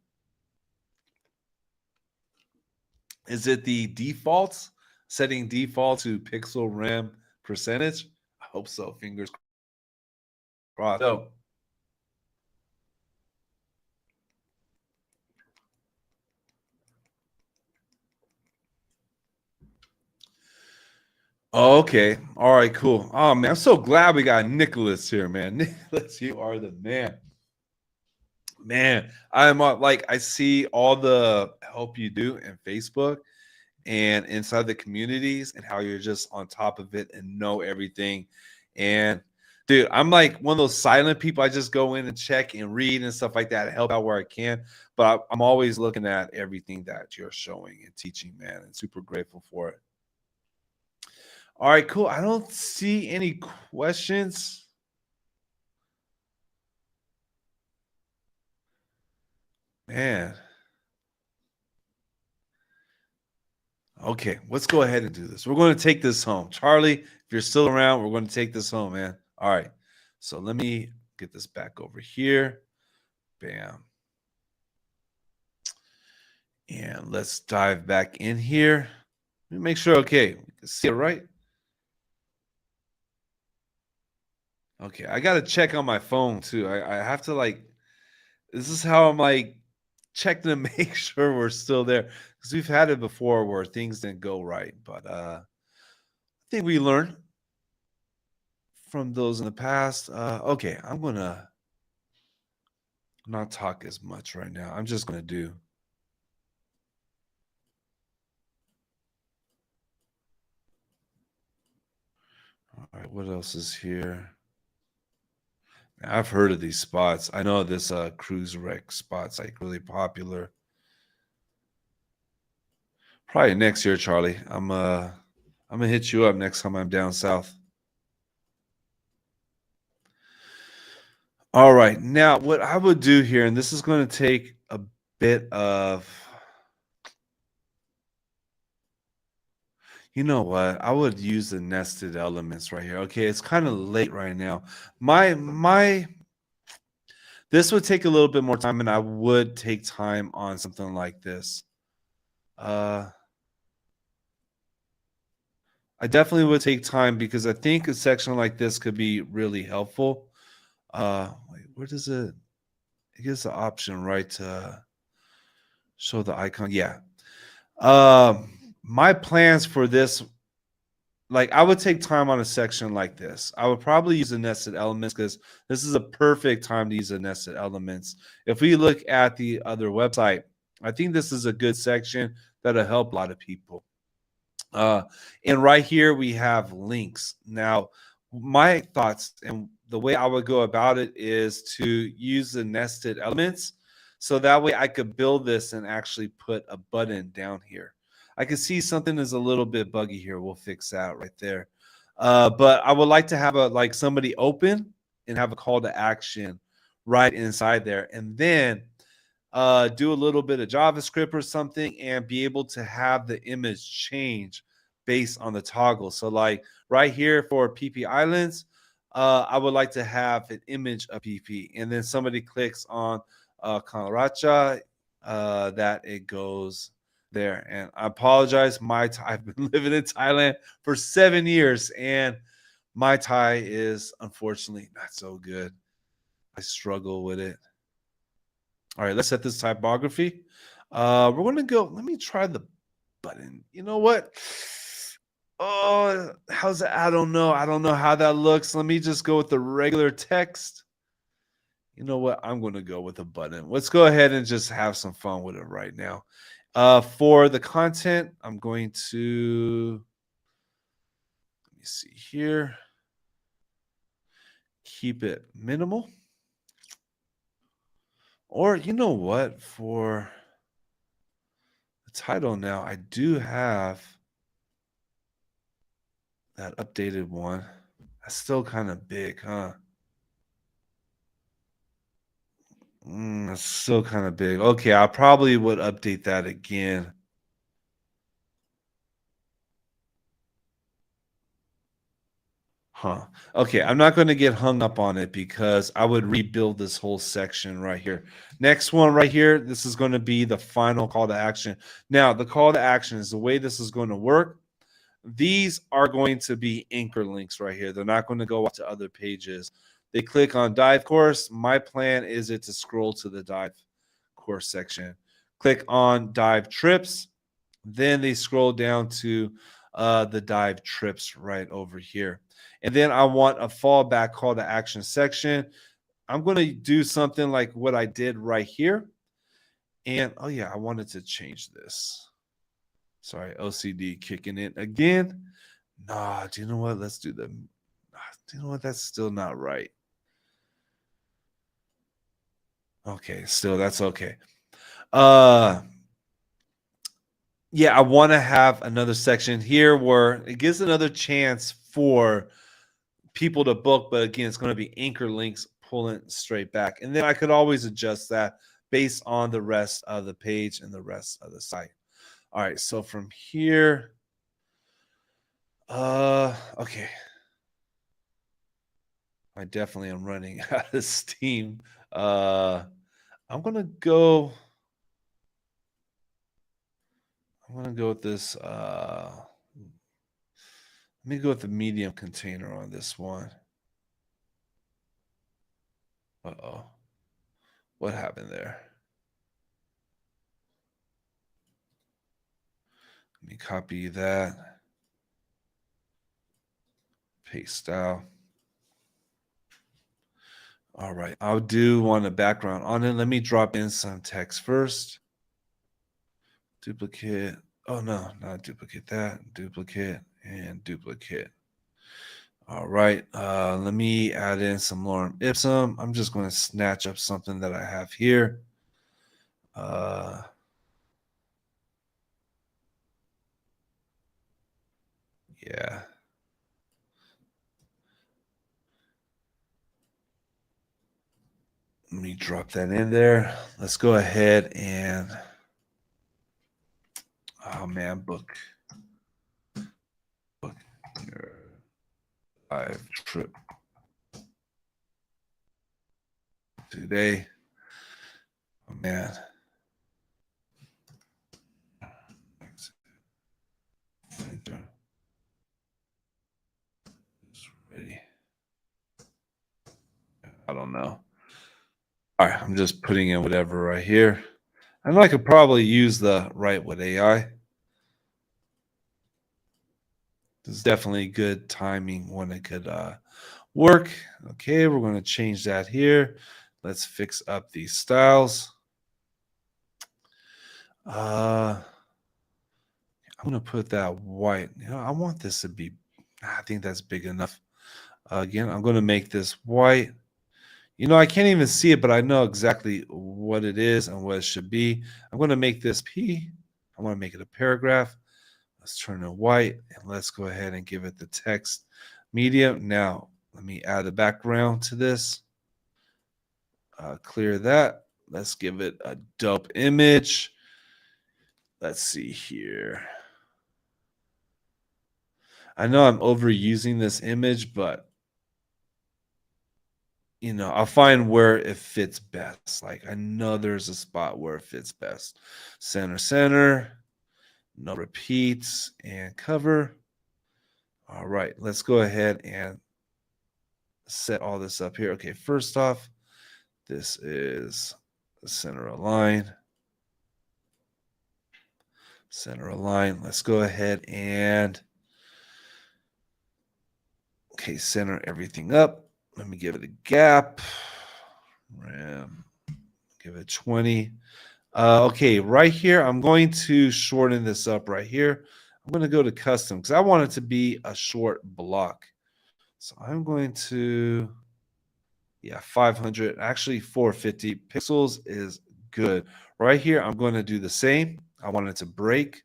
Is it the defaults? Setting default to pixel RAM percentage? I hope so. Fingers crossed. So, Oh, okay. All right, cool. Oh man, I'm so glad we got Nicholas here, man. Nicholas, you are the man. Man, I'm like, I see all the help you do in Facebook and inside the communities and how you're just on top of it and know everything. And dude, I'm like one of those silent people. I just go in and check and read and stuff like that, help out where I can. But I'm always looking at everything that you're showing and teaching, man, and super grateful for it. All right, cool. I don't see any questions. Man. Okay, let's go ahead and do this. We're going to take this home. Charlie, if you're still around, we're going to take this home, man. All right. So let me get this back over here. Bam. And let's dive back in here. Let me make sure, okay, we can see it right. Okay, I got to check on my phone too. I have to like, this is how I'm like checking to make sure we're still there. Because we've had it before where things didn't go right. But I think we learned from those in the past. Okay, I'm going to not talk as much right now. I'm just going to do. All right, what else is here? I've heard of these spots. I know this cruise wreck spot's like really popular. Probably next year, Charlie. I'm gonna hit you up next time I'm down south. All right. Now, what I would do here, and this is going to take a bit of, you know what? I would use the nested elements right here. Okay, it's kind of late right now. My this would take a little bit more time, and I would take time on something like this. I definitely would take time because I think a section like this could be really helpful. Wait, where does it? It gives the option, right, to show the icon. Yeah. My plans for this, like I would take time on a section like this. I would probably use the nested elements because this is a perfect time to use the nested elements. If we look at the other website, I think this is a good section that'll help a lot of people. And right here we have links. Now, my thoughts and the way I would go about it is to use the nested elements. So that way I could build this and actually put a button down here. I can see something is a little bit buggy here. We'll fix that right there. But I would like to have a like somebody open and have a call to action right inside there. And then do a little bit of JavaScript or something and be able to have the image change based on the toggle. So like right here for PP Islands, I would like to have an image of PP and then somebody clicks on Kanaracha, that it goes there. And I apologize. I've been living in Thailand for 7 years and my Thai is unfortunately not so good. I struggle with it. All right, let's set this typography. We're gonna go. Let me try the button. You know what? Oh, how's that? I don't know. I don't know how that looks. Let me just go with the regular text. You know what? I'm going to go with a button. Let's go ahead and just have some fun with it right now. For the content, I'm going to, let me see here. Keep it minimal. Or you know what? For the title now, I do have that updated one. That's still kind of big, huh? That's still kind of big. Okay, I probably would update that again. Huh. Okay, I'm not going to get hung up on it because I would rebuild this whole section right here. Next one right here, this is going to be the final call to action. Now, the call to action is the way this is going to work. These are going to be anchor links right here. They're not going to go out to other pages. They click on dive course. My plan is it to scroll to the dive course section. Click on dive trips. Then they scroll down to the dive trips right over here. And then I want a fallback call to action section. I'm going to do something like what I did right here. And oh yeah, I wanted to change this. Sorry, OCD kicking in again. Nah, do you know what? Let's do the. Do you know what? That's still not right. Okay, still that's okay. Yeah, I want to have another section here where it gives another chance for people to book, but again, it's going to be anchor links pulling straight back. And then I could always adjust that based on the rest of the page and the rest of the site. All right, so from here, okay. I definitely am running out of steam. I'm gonna go with this. Let me go with the medium container on this one. Uh-oh. What happened there? Let me copy that. Paste out. All right. I do want a background on it. Let me drop in some text first. Duplicate. Oh, no, not duplicate that. Duplicate and duplicate. All right. Let me add in some lorem ipsum. I'm just going to snatch up something that I have here. Yeah. Let me drop that in there. Let's go ahead and, oh man, book your live trip today. Oh man. Ready. I don't know. All right, I'm just putting in whatever right here. I know I could probably use the write with AI. This is definitely good timing when it could work. Okay, we're going to change that here. Let's fix up these styles. I'm going to put that white. You know, I want this to be, I think that's big enough. Again, I'm going to make this white. You know, I can't even see it, but I know exactly what it is and what it should be. I'm going to make this P. I want to make it a paragraph. Let's turn it white, and let's go ahead and give it the text medium. Now, let me add a background to this. Clear that. Let's give it a dope image. Let's see here. I know I'm overusing this image, but you know, I'll find where it fits best. Like I know there's a spot where it fits best. Center, no repeats, and cover. All right, let's go ahead and set all this up here. Okay, first off, this is center align. Center align. Let's go ahead and center everything up. Let me give it a gap. Give it 20. Okay, right here, I'm going to shorten this up right here. I'm going to go to custom because I want it to be a short block. So I'm going to, 500, actually 450 pixels is good. Right here, I'm going to do the same. I want it to break.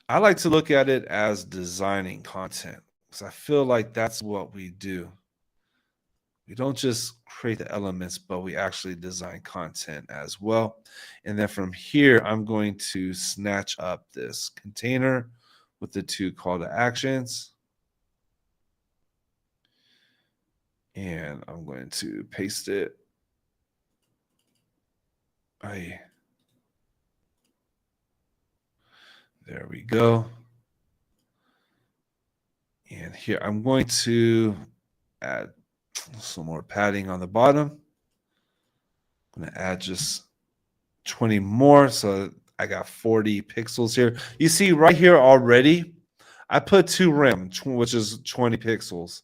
I like to look at it as designing content because I feel like that's what we do. We don't just create the elements, but we actually design content as well. And then from here, I'm going to snatch up this container with the 2 call to actions. And I'm going to paste it. There we go. And here, I'm going to add some more padding on the bottom. I'm going to add just 20 more so I got 40 pixels here. You see right here already, I put 2 rem, which is 20 pixels.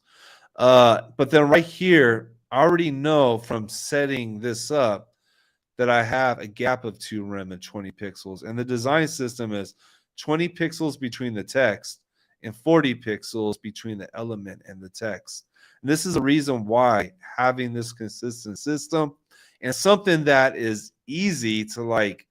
But then right here, I already know from setting this up that I have a gap of 2 rem and 20 pixels. And the design system is 20 pixels between the text and 40 pixels between the element and the text. And this is a reason why having this consistent system and something that is easy to like,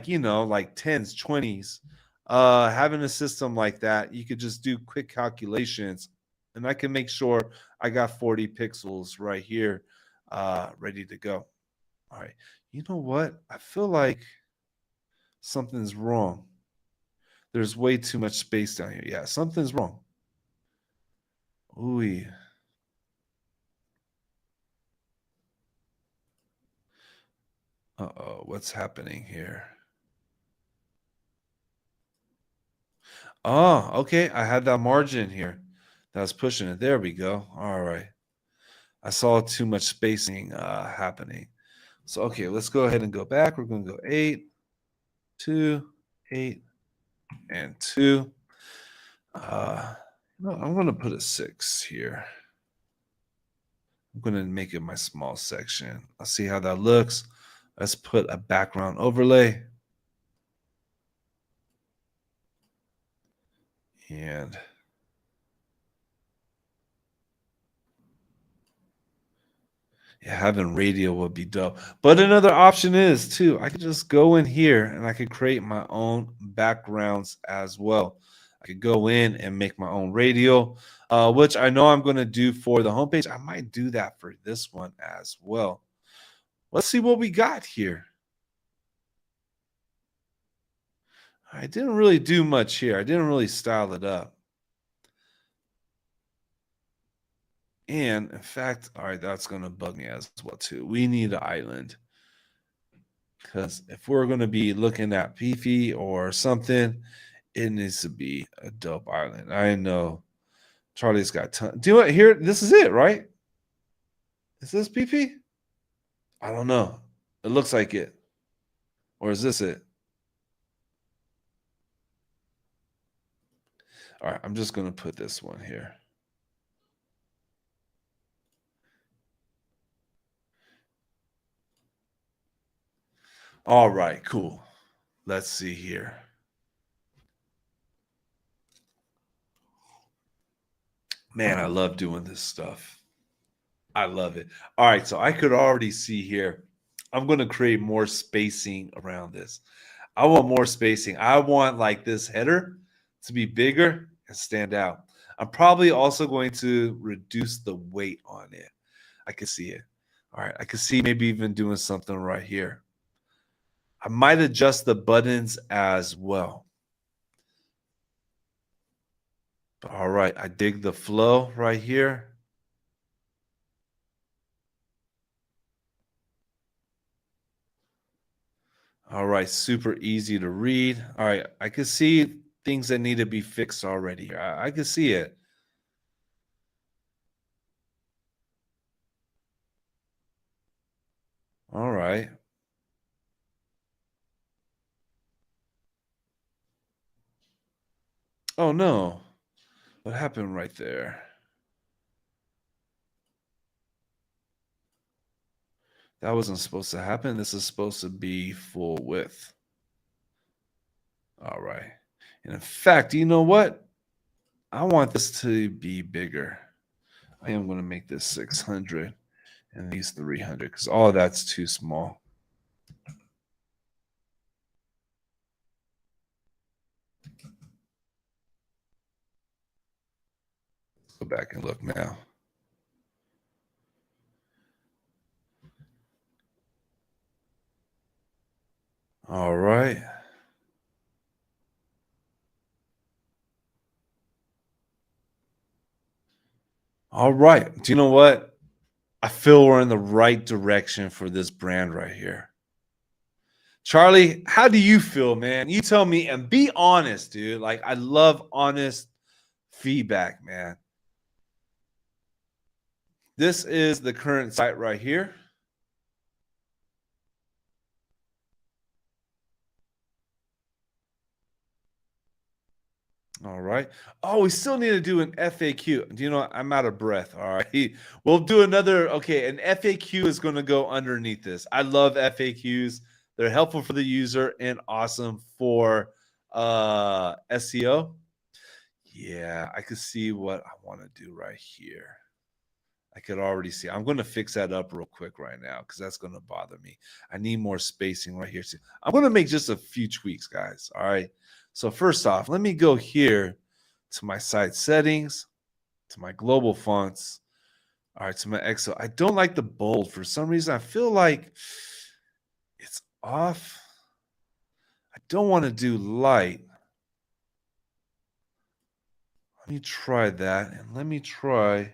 you know, like 10s, 20s, having a system like that, you could just do quick calculations and I can make sure I got 40 pixels right here ready to go. All right. You know what? I feel like something's wrong. There's way too much space down here. Yeah, something's wrong. Ooh. Uh-oh, what's happening here? Oh, okay. I had that margin here that was pushing it. There we go. All right. I saw too much spacing happening. So, okay, let's go ahead and go back. We're going to go 8, 2, 8, and 2. No, I'm going to put a 6 here. I'm going to make it my small section. I'll see how that looks. Let's put a background overlay. And yeah, having radio would be dope. But another option is too, I could just go in here and I could create my own backgrounds as well. I could go in and make my own radio, which I know I'm going to do for the homepage. I might do that for this one as well. Let's see what we got here. I didn't really do much here. I didn't really style it up. And in fact, all right, that's going to bug me as well too. We need an island. Because if we're going to be looking at Beefy or something, it needs to be a dope island. I know Charlie's got tons. Do you know what? Here, this is it, right? Is this PP? I don't know. It looks like it. Or is this it? All right, I'm just going to put this one here. All right, cool. Let's see here. Man, I love doing this stuff. I love it. All right, so I could already see here. I'm going to create more spacing around this. I want more spacing. I want like this header to be bigger and stand out. I'm probably also going to reduce the weight on it. I can see it. All right, I can see maybe even doing something right here. I might adjust the buttons as well. All right, I dig the flow right here. All right, super easy to read. All right, I can see things that need to be fixed already. I can see it. All right. Oh no. What happened right there? That wasn't supposed to happen. This is supposed to be full width. All right. And in fact, you know what? I want this to be bigger. I am going to make this 600 and these 300 because all that's too small. Go back and look now. All right. All right. Do you know what? I feel we're in the right direction for this brand right here. Charlie, how do you feel, man? You tell me and be honest, dude. Like, I love honest feedback, man. This is the current site right here. All right. Oh, we still need to do an FAQ. Do you know what? I'm out of breath. All right. We'll do another. Okay. An FAQ is going to go underneath this. I love FAQs. They're helpful for the user and awesome for SEO. Yeah, I could see what I want to do right here. I could already see. I'm going to fix that up real quick right now because that's going to bother me. I need more spacing right here. So I'm going to make just a few tweaks, guys. All right. So first off, let me go here to my site settings, to my global fonts. All right, to my Excel. I don't like the bold. For some reason, I feel like it's off. I don't want to do light. Let me try that. And let me try,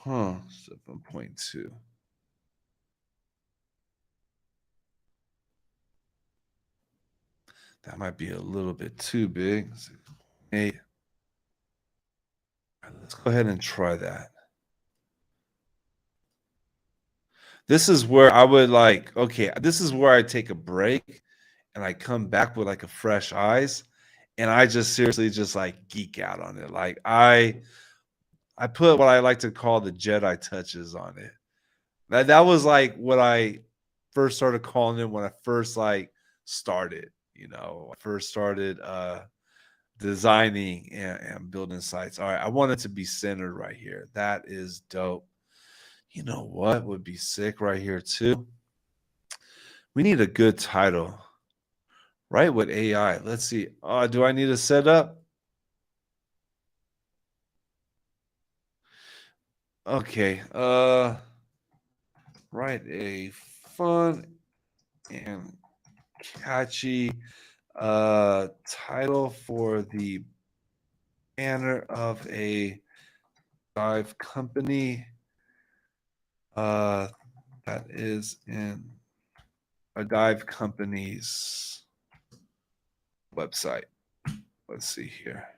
7.2. That might be a little bit too big. 8. Let's go ahead and try that. This is where I would like, okay, this is where I take a break and I come back with like a fresh eyes and I just seriously just like geek out on it. Like I put what I like to call the Jedi touches on it. That was like what I first started calling it when I first like started, I first started designing and building sites. All right, I want it to be centered right here. That is dope. You know what would be sick right here too? We need a good title. Right with AI. Let's see. Do I need a setup? Okay. Write a fun and catchy title for the banner of a dive company that is in a dive company's website. Let's see here.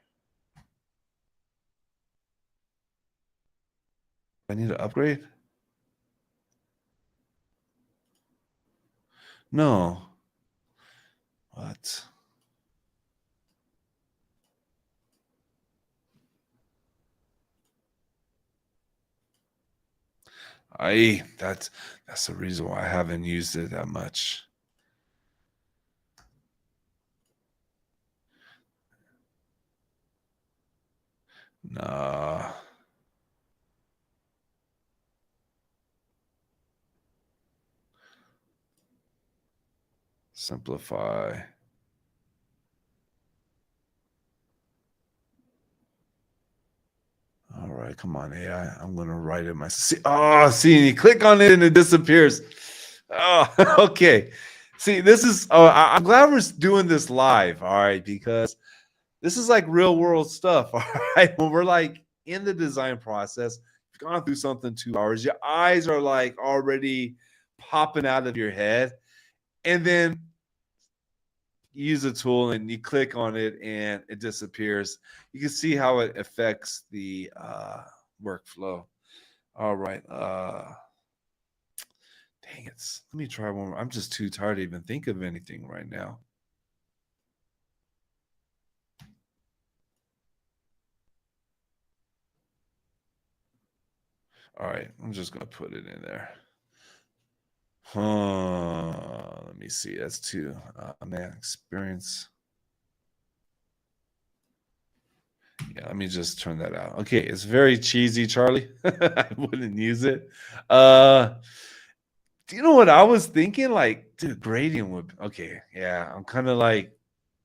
I need to upgrade? No. What? That's the reason why I haven't used it that much. Nah. Simplify. All right, come on, AI. I'm gonna write it myself. See, you click on it and it disappears. Oh, okay. See, this is. Oh, I'm glad we're doing this live. All right, because this is like real world stuff. All right, when we're like in the design process, you've gone through something 2 hours, your eyes are like already popping out of your head, and then use a tool and you click on it and it disappears. You can see how it affects the workflow. All right. Dang it. Let me try one more. I'm just too tired to even think of anything right now. All right. I'm just going to put it in there. Let me see. That's too, man, experience. Yeah, let me just turn that out. Okay, it's very cheesy, Charlie. I wouldn't use it. Do you know what I was thinking? Like, dude, gradient would. Okay, yeah, I'm kind of like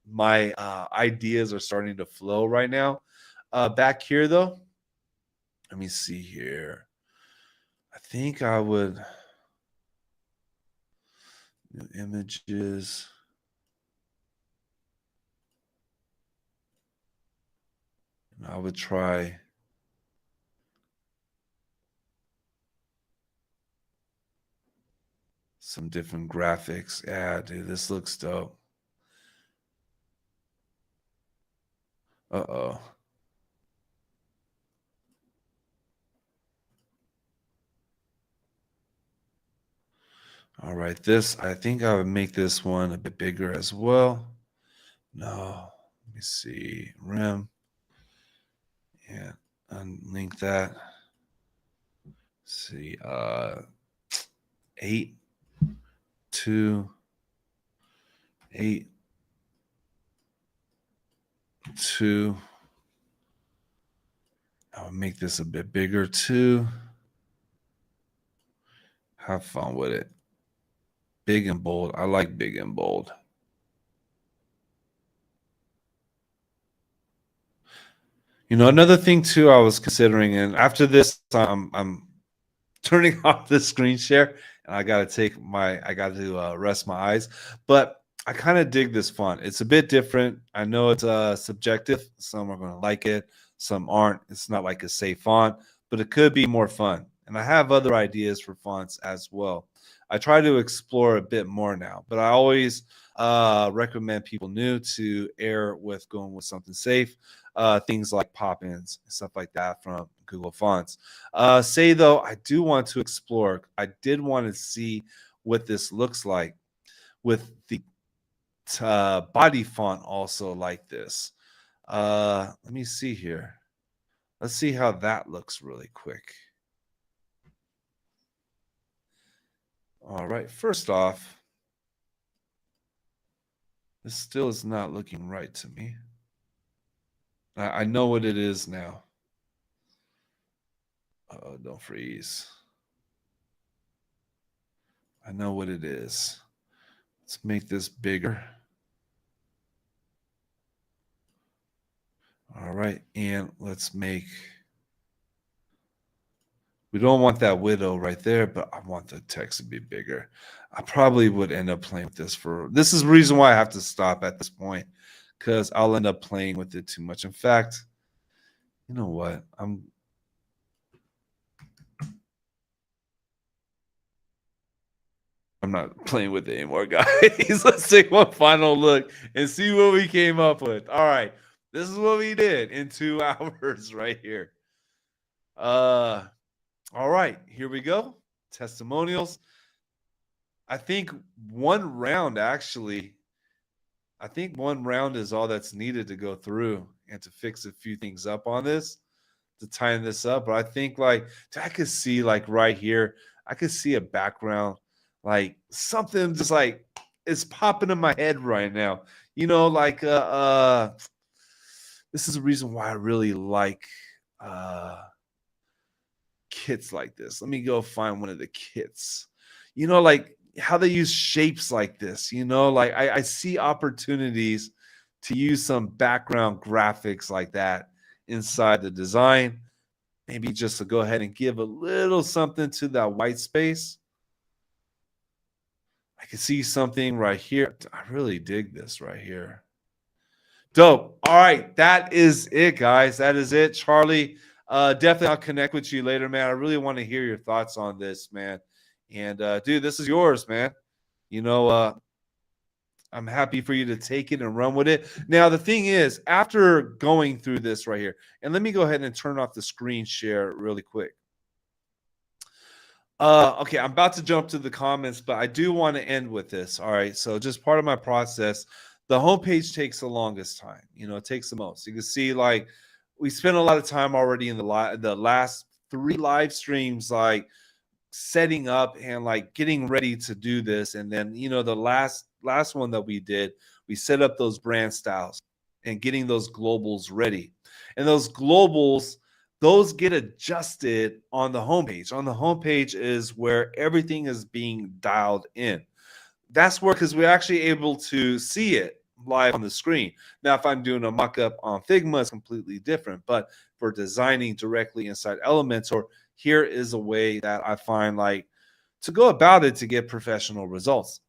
my ideas are starting to flow right now. Back here though, let me see here. I think I would images. I would try some different graphics. Yeah, dude, this looks dope. Uh-oh. All right, I think I would make this one a bit bigger as well. No, me see, rem, and unlink that. Let's see, 8, 2, 8, 2. I'll make this a bit bigger too. Have fun with it. Big and bold. I like big and bold. You know, another thing too I was considering, and after this, I'm turning off the screen share, and I got to rest my eyes. But I kind of dig this font. It's a bit different. I know it's subjective. Some are going to like it, some aren't. It's not like a safe font, but it could be more fun. And I have other ideas for fonts as well. I try to explore a bit more now, but I always recommend people new to err with going with something safe. Things like pop-ins and stuff like that from Google Fonts. Say though, I do want to explore. I did want to see what this looks like with the body font also like this. Let me see here. Let's see how that looks really quick. All right, first off, this still is not looking right to me. I know what it is now. Oh, don't freeze. I know what it is. Let's make this bigger. All right, and let's make, we don't want that widow right there, but I want the text to be bigger. I probably would end up playing with this is the reason why I have to stop at this point, because I'll end up playing with it too much. In fact, you know what? I'm not playing with it anymore, guys. Let's take one final look and see what we came up with. All right. This is what we did in 2 hours right here. All right, here we go. Testimonials. I think one round is all that's needed to go through and to fix a few things up on this, to tighten this up. But I think like I could see like right here, I could see a background, like something just like it's popping in my head right now. You know, like this is the reason why I really like kits like this. Let me go find one of the kits. You know, like how they use shapes like this. You know, like I see opportunities to use some background graphics like that inside the design. Maybe just to go ahead and give a little something to that white space. I can see something right here. I really dig this right here. Dope. All right. That is it, guys. That is it. Charlie, definitely I'll connect with you later, man. I really want to hear your thoughts on this, man. And dude, this is yours, man. You know, I'm happy for you to take it and run with it. Now, the thing is, after going through this right here, and let me go ahead and turn off the screen share really quick. Okay, I'm about to jump to the comments, but I do want to end with this. All right, so just part of my process. The homepage takes the longest time. You know, it takes the most. You can see, like, we spent a lot of time already in the last 3 live streams, like setting up and like getting ready to do this. And then, you know, the last one that we did, we set up those brand styles and getting those globals ready. And those globals, those get adjusted on the homepage. On the homepage is where everything is being dialed in. That's where, because we're actually able to see it live on the screen. Now, if I'm doing a mock-up on Figma, it's completely different. But for designing directly inside Elementor, here is a way that I find like to go about it to get professional results.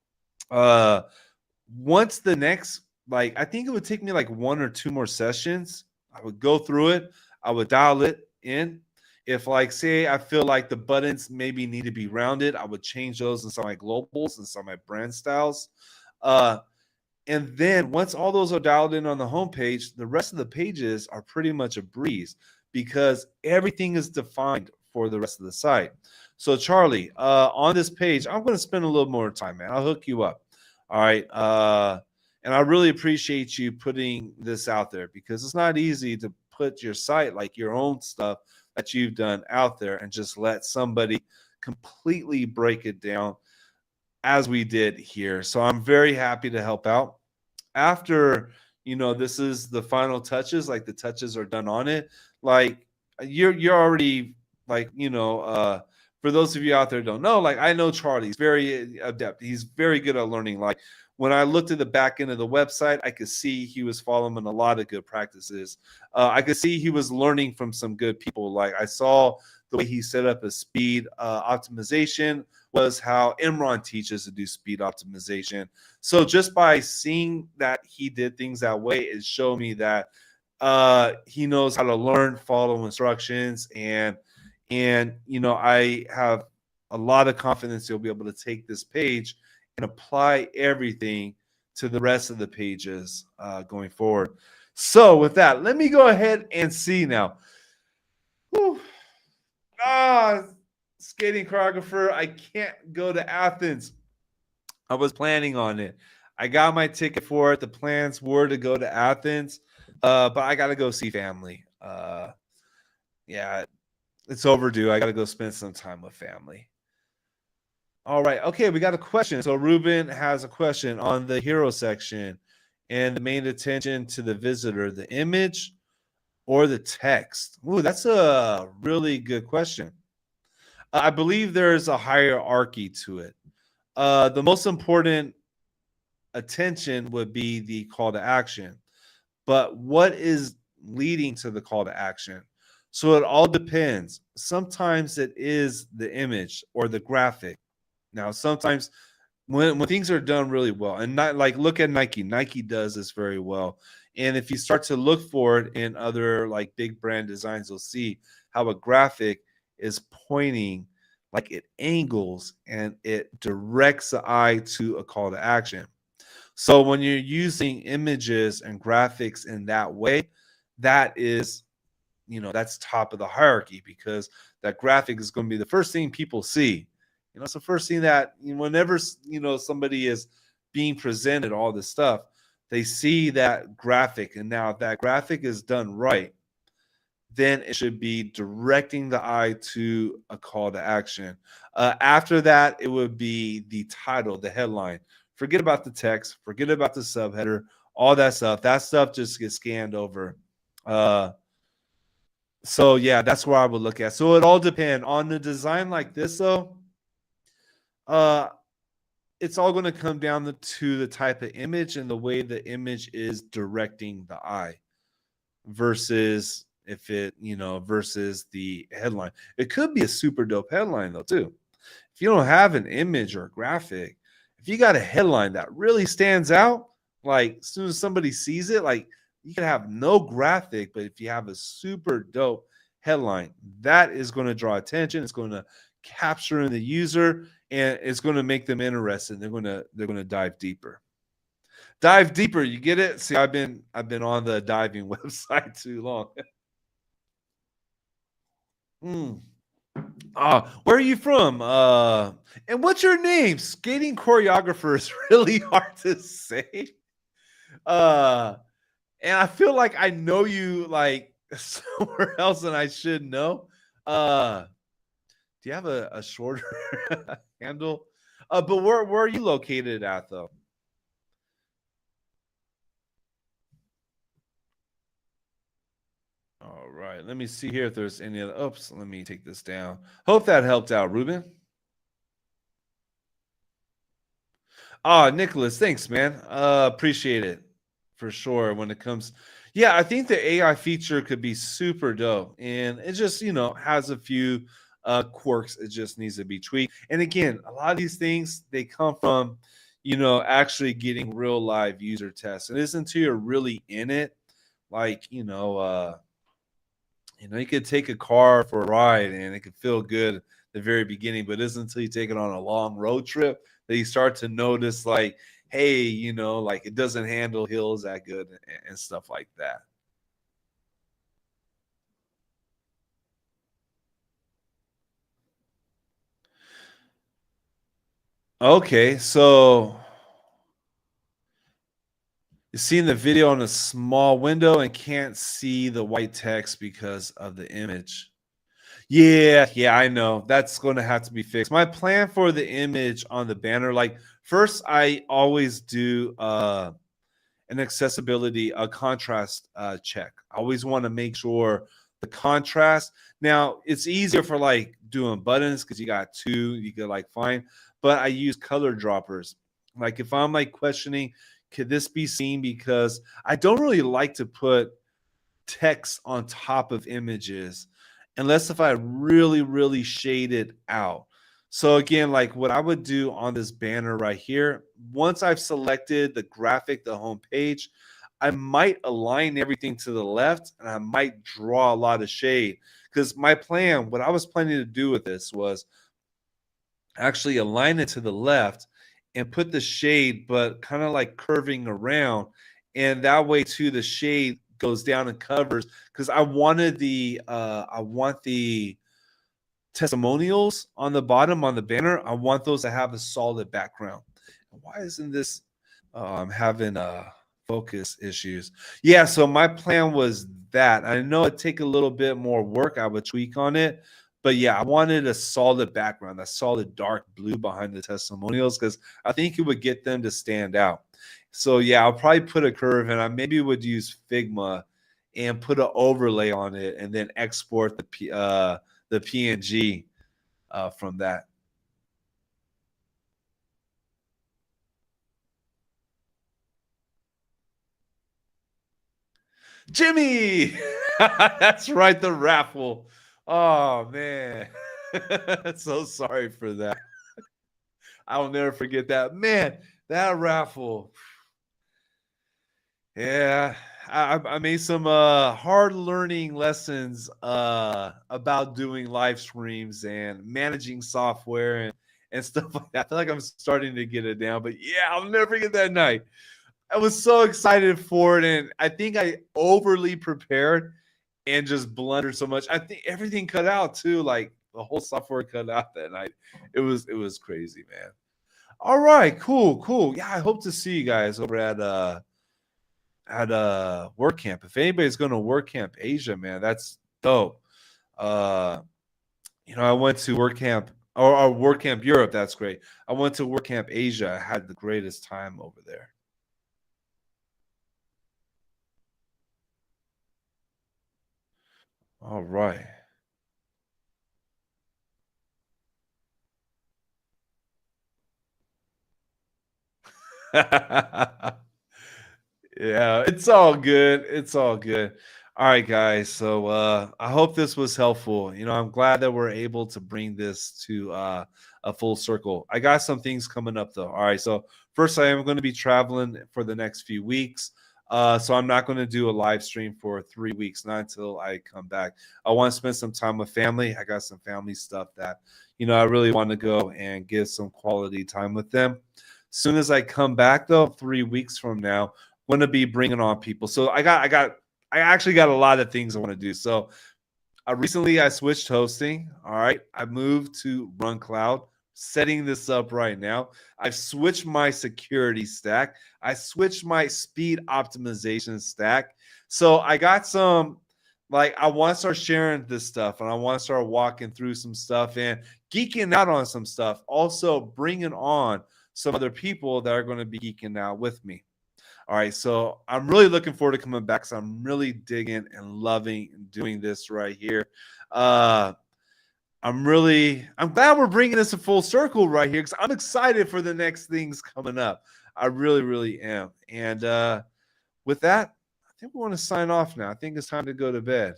Once the next, like, I think it would take me like 1 or 2 more sessions. I would go through it. I would dial it in. If, like, say I feel like the buttons maybe need to be rounded, I would change those in some of my globals and some of my brand styles. And then once all those are dialed in on the homepage, the rest of the pages are pretty much a breeze because everything is defined for the rest of the site. So Charlie, on this page, I'm going to spend a little more time, man. I'll hook you up. All right. And I really appreciate you putting this out there because it's not easy to put your site, like your own stuff that you've done, out there and just let somebody completely break it down as we did here. So I'm very happy to help out. After, this is the final touches, like the touches are done on it, like you're already, like, for those of you out there who don't know, like, I know Charlie's very adept. He's very good at learning. Like, when I looked at the back end of the website, I could see he was following a lot of good practices. I could see he was learning from some good people. Like, I saw the way he set up a speed optimization was how Imran teaches to do speed optimization. So just by seeing that he did things that way, it showed me that he knows how to learn, follow instructions, and I have a lot of confidence he'll be able to take this page and apply everything to the rest of the pages going forward. So with that, let me go ahead and see now. Whew. Skating choreographer, I can't go to Athens. I was planning on it. I got my ticket for it. The plans were to go to Athens, but I got to go see family. Yeah, it's overdue. I got to go spend some time with family. All right. Okay, we got a question. So Ruben has a question on the hero section and the main attention to the visitor, the image or the text. Ooh, that's a really good question. I believe there's a hierarchy to it. The most important attention would be the call to action. But what is leading to the call to action? So it all depends. Sometimes it is the image or the graphic. Now, sometimes when things are done really well, and not like, look at Nike. Nike does this very well. And if you start to look for it in other like big brand designs, you'll see how a graphic is pointing, like it angles and it directs the eye to a call to action. So when you're using images and graphics in that way, that is, that's top of the hierarchy, because that graphic is going to be the first thing people see. It's the first thing that, whenever, somebody is being presented all this stuff, they see that graphic. And now if that graphic is done right, then it should be directing the eye to a call to action. After that, it would be the title, the headline. Forget about the text, forget about the subheader, all that stuff. That stuff just gets scanned over. So yeah, that's where I would look at. So it all depends on the design like this, though. It's all going to come down to the type of image and the way the image is directing the eye versus versus the headline. It could be a super dope headline though too. If you don't have an image or a graphic, if you got a headline that really stands out, like as soon as somebody sees it, like you can have no graphic, but if you have a super dope headline, that is going to draw attention. It's going to capture in the user, and it's going to make them interested. They're going to dive deeper. Dive deeper. You get it? See, I've been on the diving website too long. Where are you from? And what's your name? Skating choreographer is really hard to say. And I feel like I know you like somewhere else than I should know. Do you have a shorter handle? But where are you located at though? All right, let me see here if there's any other. Oops, let me take this down. Hope that helped out, Ruben. Nicholas, thanks, man. Appreciate it for sure. When it comes, yeah, I think the AI feature could be super dope, and it just has a few quirks. It just needs to be tweaked. And again, a lot of these things, they come from actually getting real live user tests. It isn't until you're really in it, like you could take a car for a ride and it could feel good at the very beginning, but it isn't until you take it on a long road trip that you start to notice, like, hey, like it doesn't handle hills that good and stuff like that. Okay, so You're seeing the video on a small window and can't see the white text because of the image. Yeah, I know. That's going to have to be fixed. My plan for the image on the banner, like first I always do an accessibility, a contrast check. I always want to make sure the contrast. Now it's easier for like doing buttons because you got two, you could like find, but I use color droppers. Like if I'm like questioning, could this be seen? Because I don't really like to put text on top of images unless if I really shade it out. So again, like what I would do on this banner right here, once I've selected the graphic, the home page, I might align everything to the left and I might draw a lot of shade. Because my plan, what I was planning to do with this was actually align it to the left and put the shade, but kind of like curving around. And that way too, the shade goes down and covers, because I wanted I want the testimonials on the bottom on the banner. I want those to have a solid background. Why isn't this? I'm having focus issues. Yeah, so my plan was that. I know it'd take a little bit more work. I would tweak on it. But yeah, I wanted a solid background, a solid dark blue behind the testimonials, because I think it would get them to stand out. So yeah, I'll probably put a curve, and I maybe would use Figma and put an overlay on it, and then export the PNG from that. Jimmy, that's right, the raffle. Oh man, so sorry for that. I'll never forget that, man. That raffle. Yeah, I made some hard learning lessons about doing live streams and managing software and stuff like that. I feel like I'm starting to get it down, but yeah, I'll never forget that night. I was so excited for it, and I think I overly prepared and just blundered so much. I think everything cut out too, like the whole software cut out that night. It was crazy, man. All right, cool. Yeah, I hope to see you guys over at WordCamp. If anybody's going to WordCamp Asia, man, that's dope. Uh, I went to WordCamp or WordCamp Europe. That's great. I went to WordCamp Asia. I had the greatest time over there. All right. Yeah, it's all good. It's all good. All right, guys. So I hope this was helpful. I'm glad that we're able to bring this to a full circle. I got some things coming up though. All right. So first, I am going to be traveling for the next few weeks. So I'm not going to do a live stream for 3 weeks, not until I come back. I want to spend some time with family. I got some family stuff that, I really want to go and get some quality time with them. Soon as I come back though, 3 weeks from now, going to be bringing on people. So I actually got a lot of things I want to do. So recently I switched hosting. All right. I moved to Run Cloud, setting this up right now. I've switched my security stack. I switched my speed optimization stack. So I got some, like, I want to start sharing this stuff and I want to start walking through some stuff and geeking out on some stuff. Also bringing on some other people that are going to be geeking out with me. All right, so I'm really looking forward to coming back. So I'm really digging and loving doing this right here. I'm glad we're bringing this a full circle right here because I'm excited for the next things coming up. I really am. And with that, I think we want to sign off now. I think it's time to go to bed.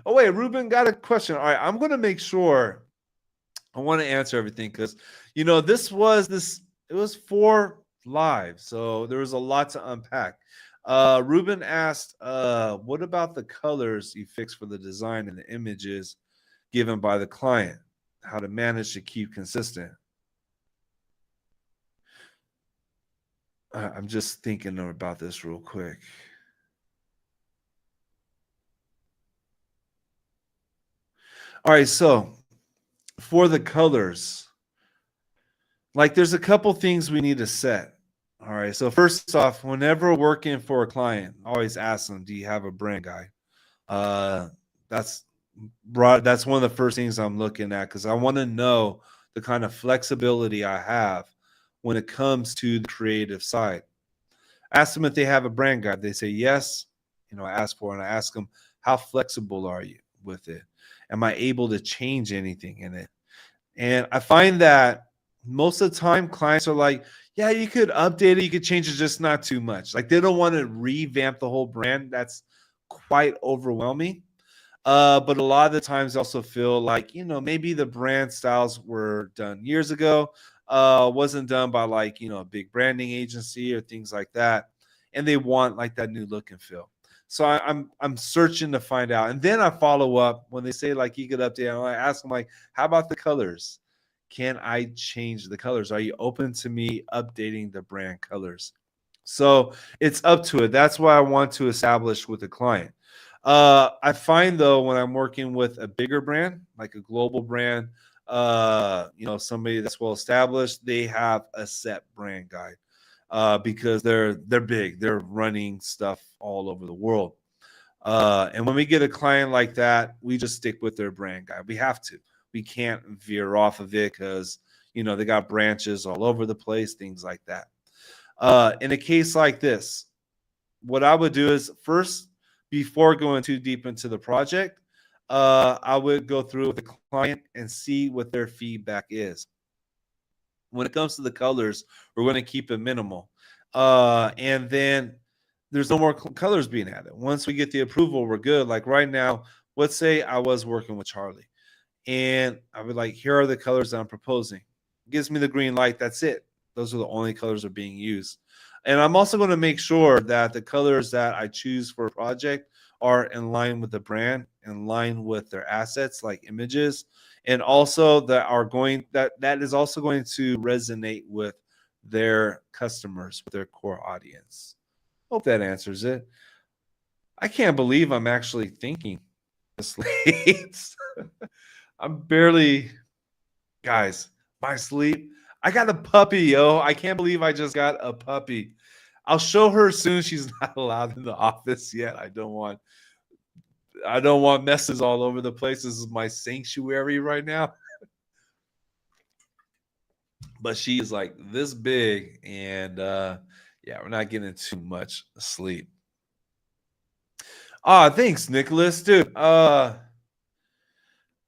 Oh wait, Ruben got a question. All right, I'm going to make sure I want to answer everything because it was 4 live, so there was a lot to unpack. Ruben asked, what about the colors you fixed for the design and the images given by the client? How to manage to keep consistent? I'm just thinking about this real quick. All right, so for the colors, like there's a couple things we need to set. All right. So first off, whenever working for a client, always ask them, do you have a brand guide? Uh, that's that's one of the first things I'm looking at, because I want to know the kind of flexibility I have when it comes to the creative side. Ask them if they have a brand guide. They say yes. I ask for it, and I ask them, how flexible are you with it? Am I able to change anything in it? And I find that most of the time clients are like, yeah, you could update it, you could change it, just not too much. Like, they don't want to revamp the whole brand. That's quite overwhelming. But a lot of the times I also feel like, maybe the brand styles were done years ago, wasn't done by like, a big branding agency or things like that. And they want like that new look and feel. So I'm searching to find out. And then I follow up when they say like you could update. I ask them like, how about the colors? Can I change the colors? Are you open to me updating the brand colors? So it's up to it. That's what I want to establish with the client. I find though, when I'm working with a bigger brand, like a global brand, somebody that's well established, they have a set brand guide, because they're big, they're running stuff all over the world. And when we get a client like that, we just stick with their brand guide. We have to. We can't veer off of it, because they got branches all over the place, things like that. In a case like this, what I would do is, first, before going too deep into the project, I would go through with the client and see what their feedback is. When it comes to the colors, we're going to keep it minimal. And then there's no more colors being added. Once we get the approval, we're good. Like right now, let's say I was working with Charlie, and I would like, here are the colors that I'm proposing. Gives me the green light. That's it. Those are the only colors that are being used. And I'm also going to make sure that the colors that I choose for a project are in line with the brand, in line with their assets like images, and also that is also going to resonate with their customers, with their core audience. Hope that answers it. I can't believe I'm actually thinking this late. I'm barely, guys, my sleep. I got a puppy, yo. I can't believe I just got a puppy. I'll show her soon. She's not allowed in the office yet. I don't want messes all over the place. This is my sanctuary right now. But she is like this big, and yeah, we're not getting too much sleep. Thanks, Nicholas, dude.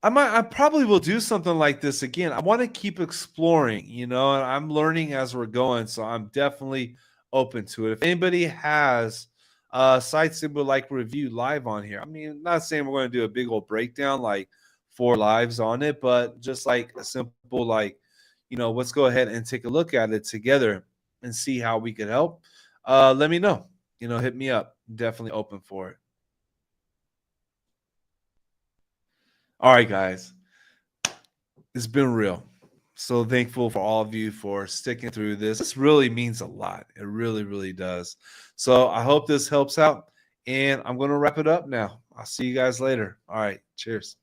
I probably will do something like this again. I want to keep exploring, and I'm learning as we're going, so I'm definitely open to it. If anybody has sites they would like review live on here, I mean, not saying we're going to do a big old breakdown like 4 lives on it, but just like a simple like, let's go ahead and take a look at it together and see how we could help. Let me know. Hit me up. Definitely open for it. All right, guys. It's been real. So thankful for all of you for sticking through this. This really means a lot. It really, really does. So I hope this helps out. And I'm going to wrap it up now. I'll see you guys later. All right. Cheers.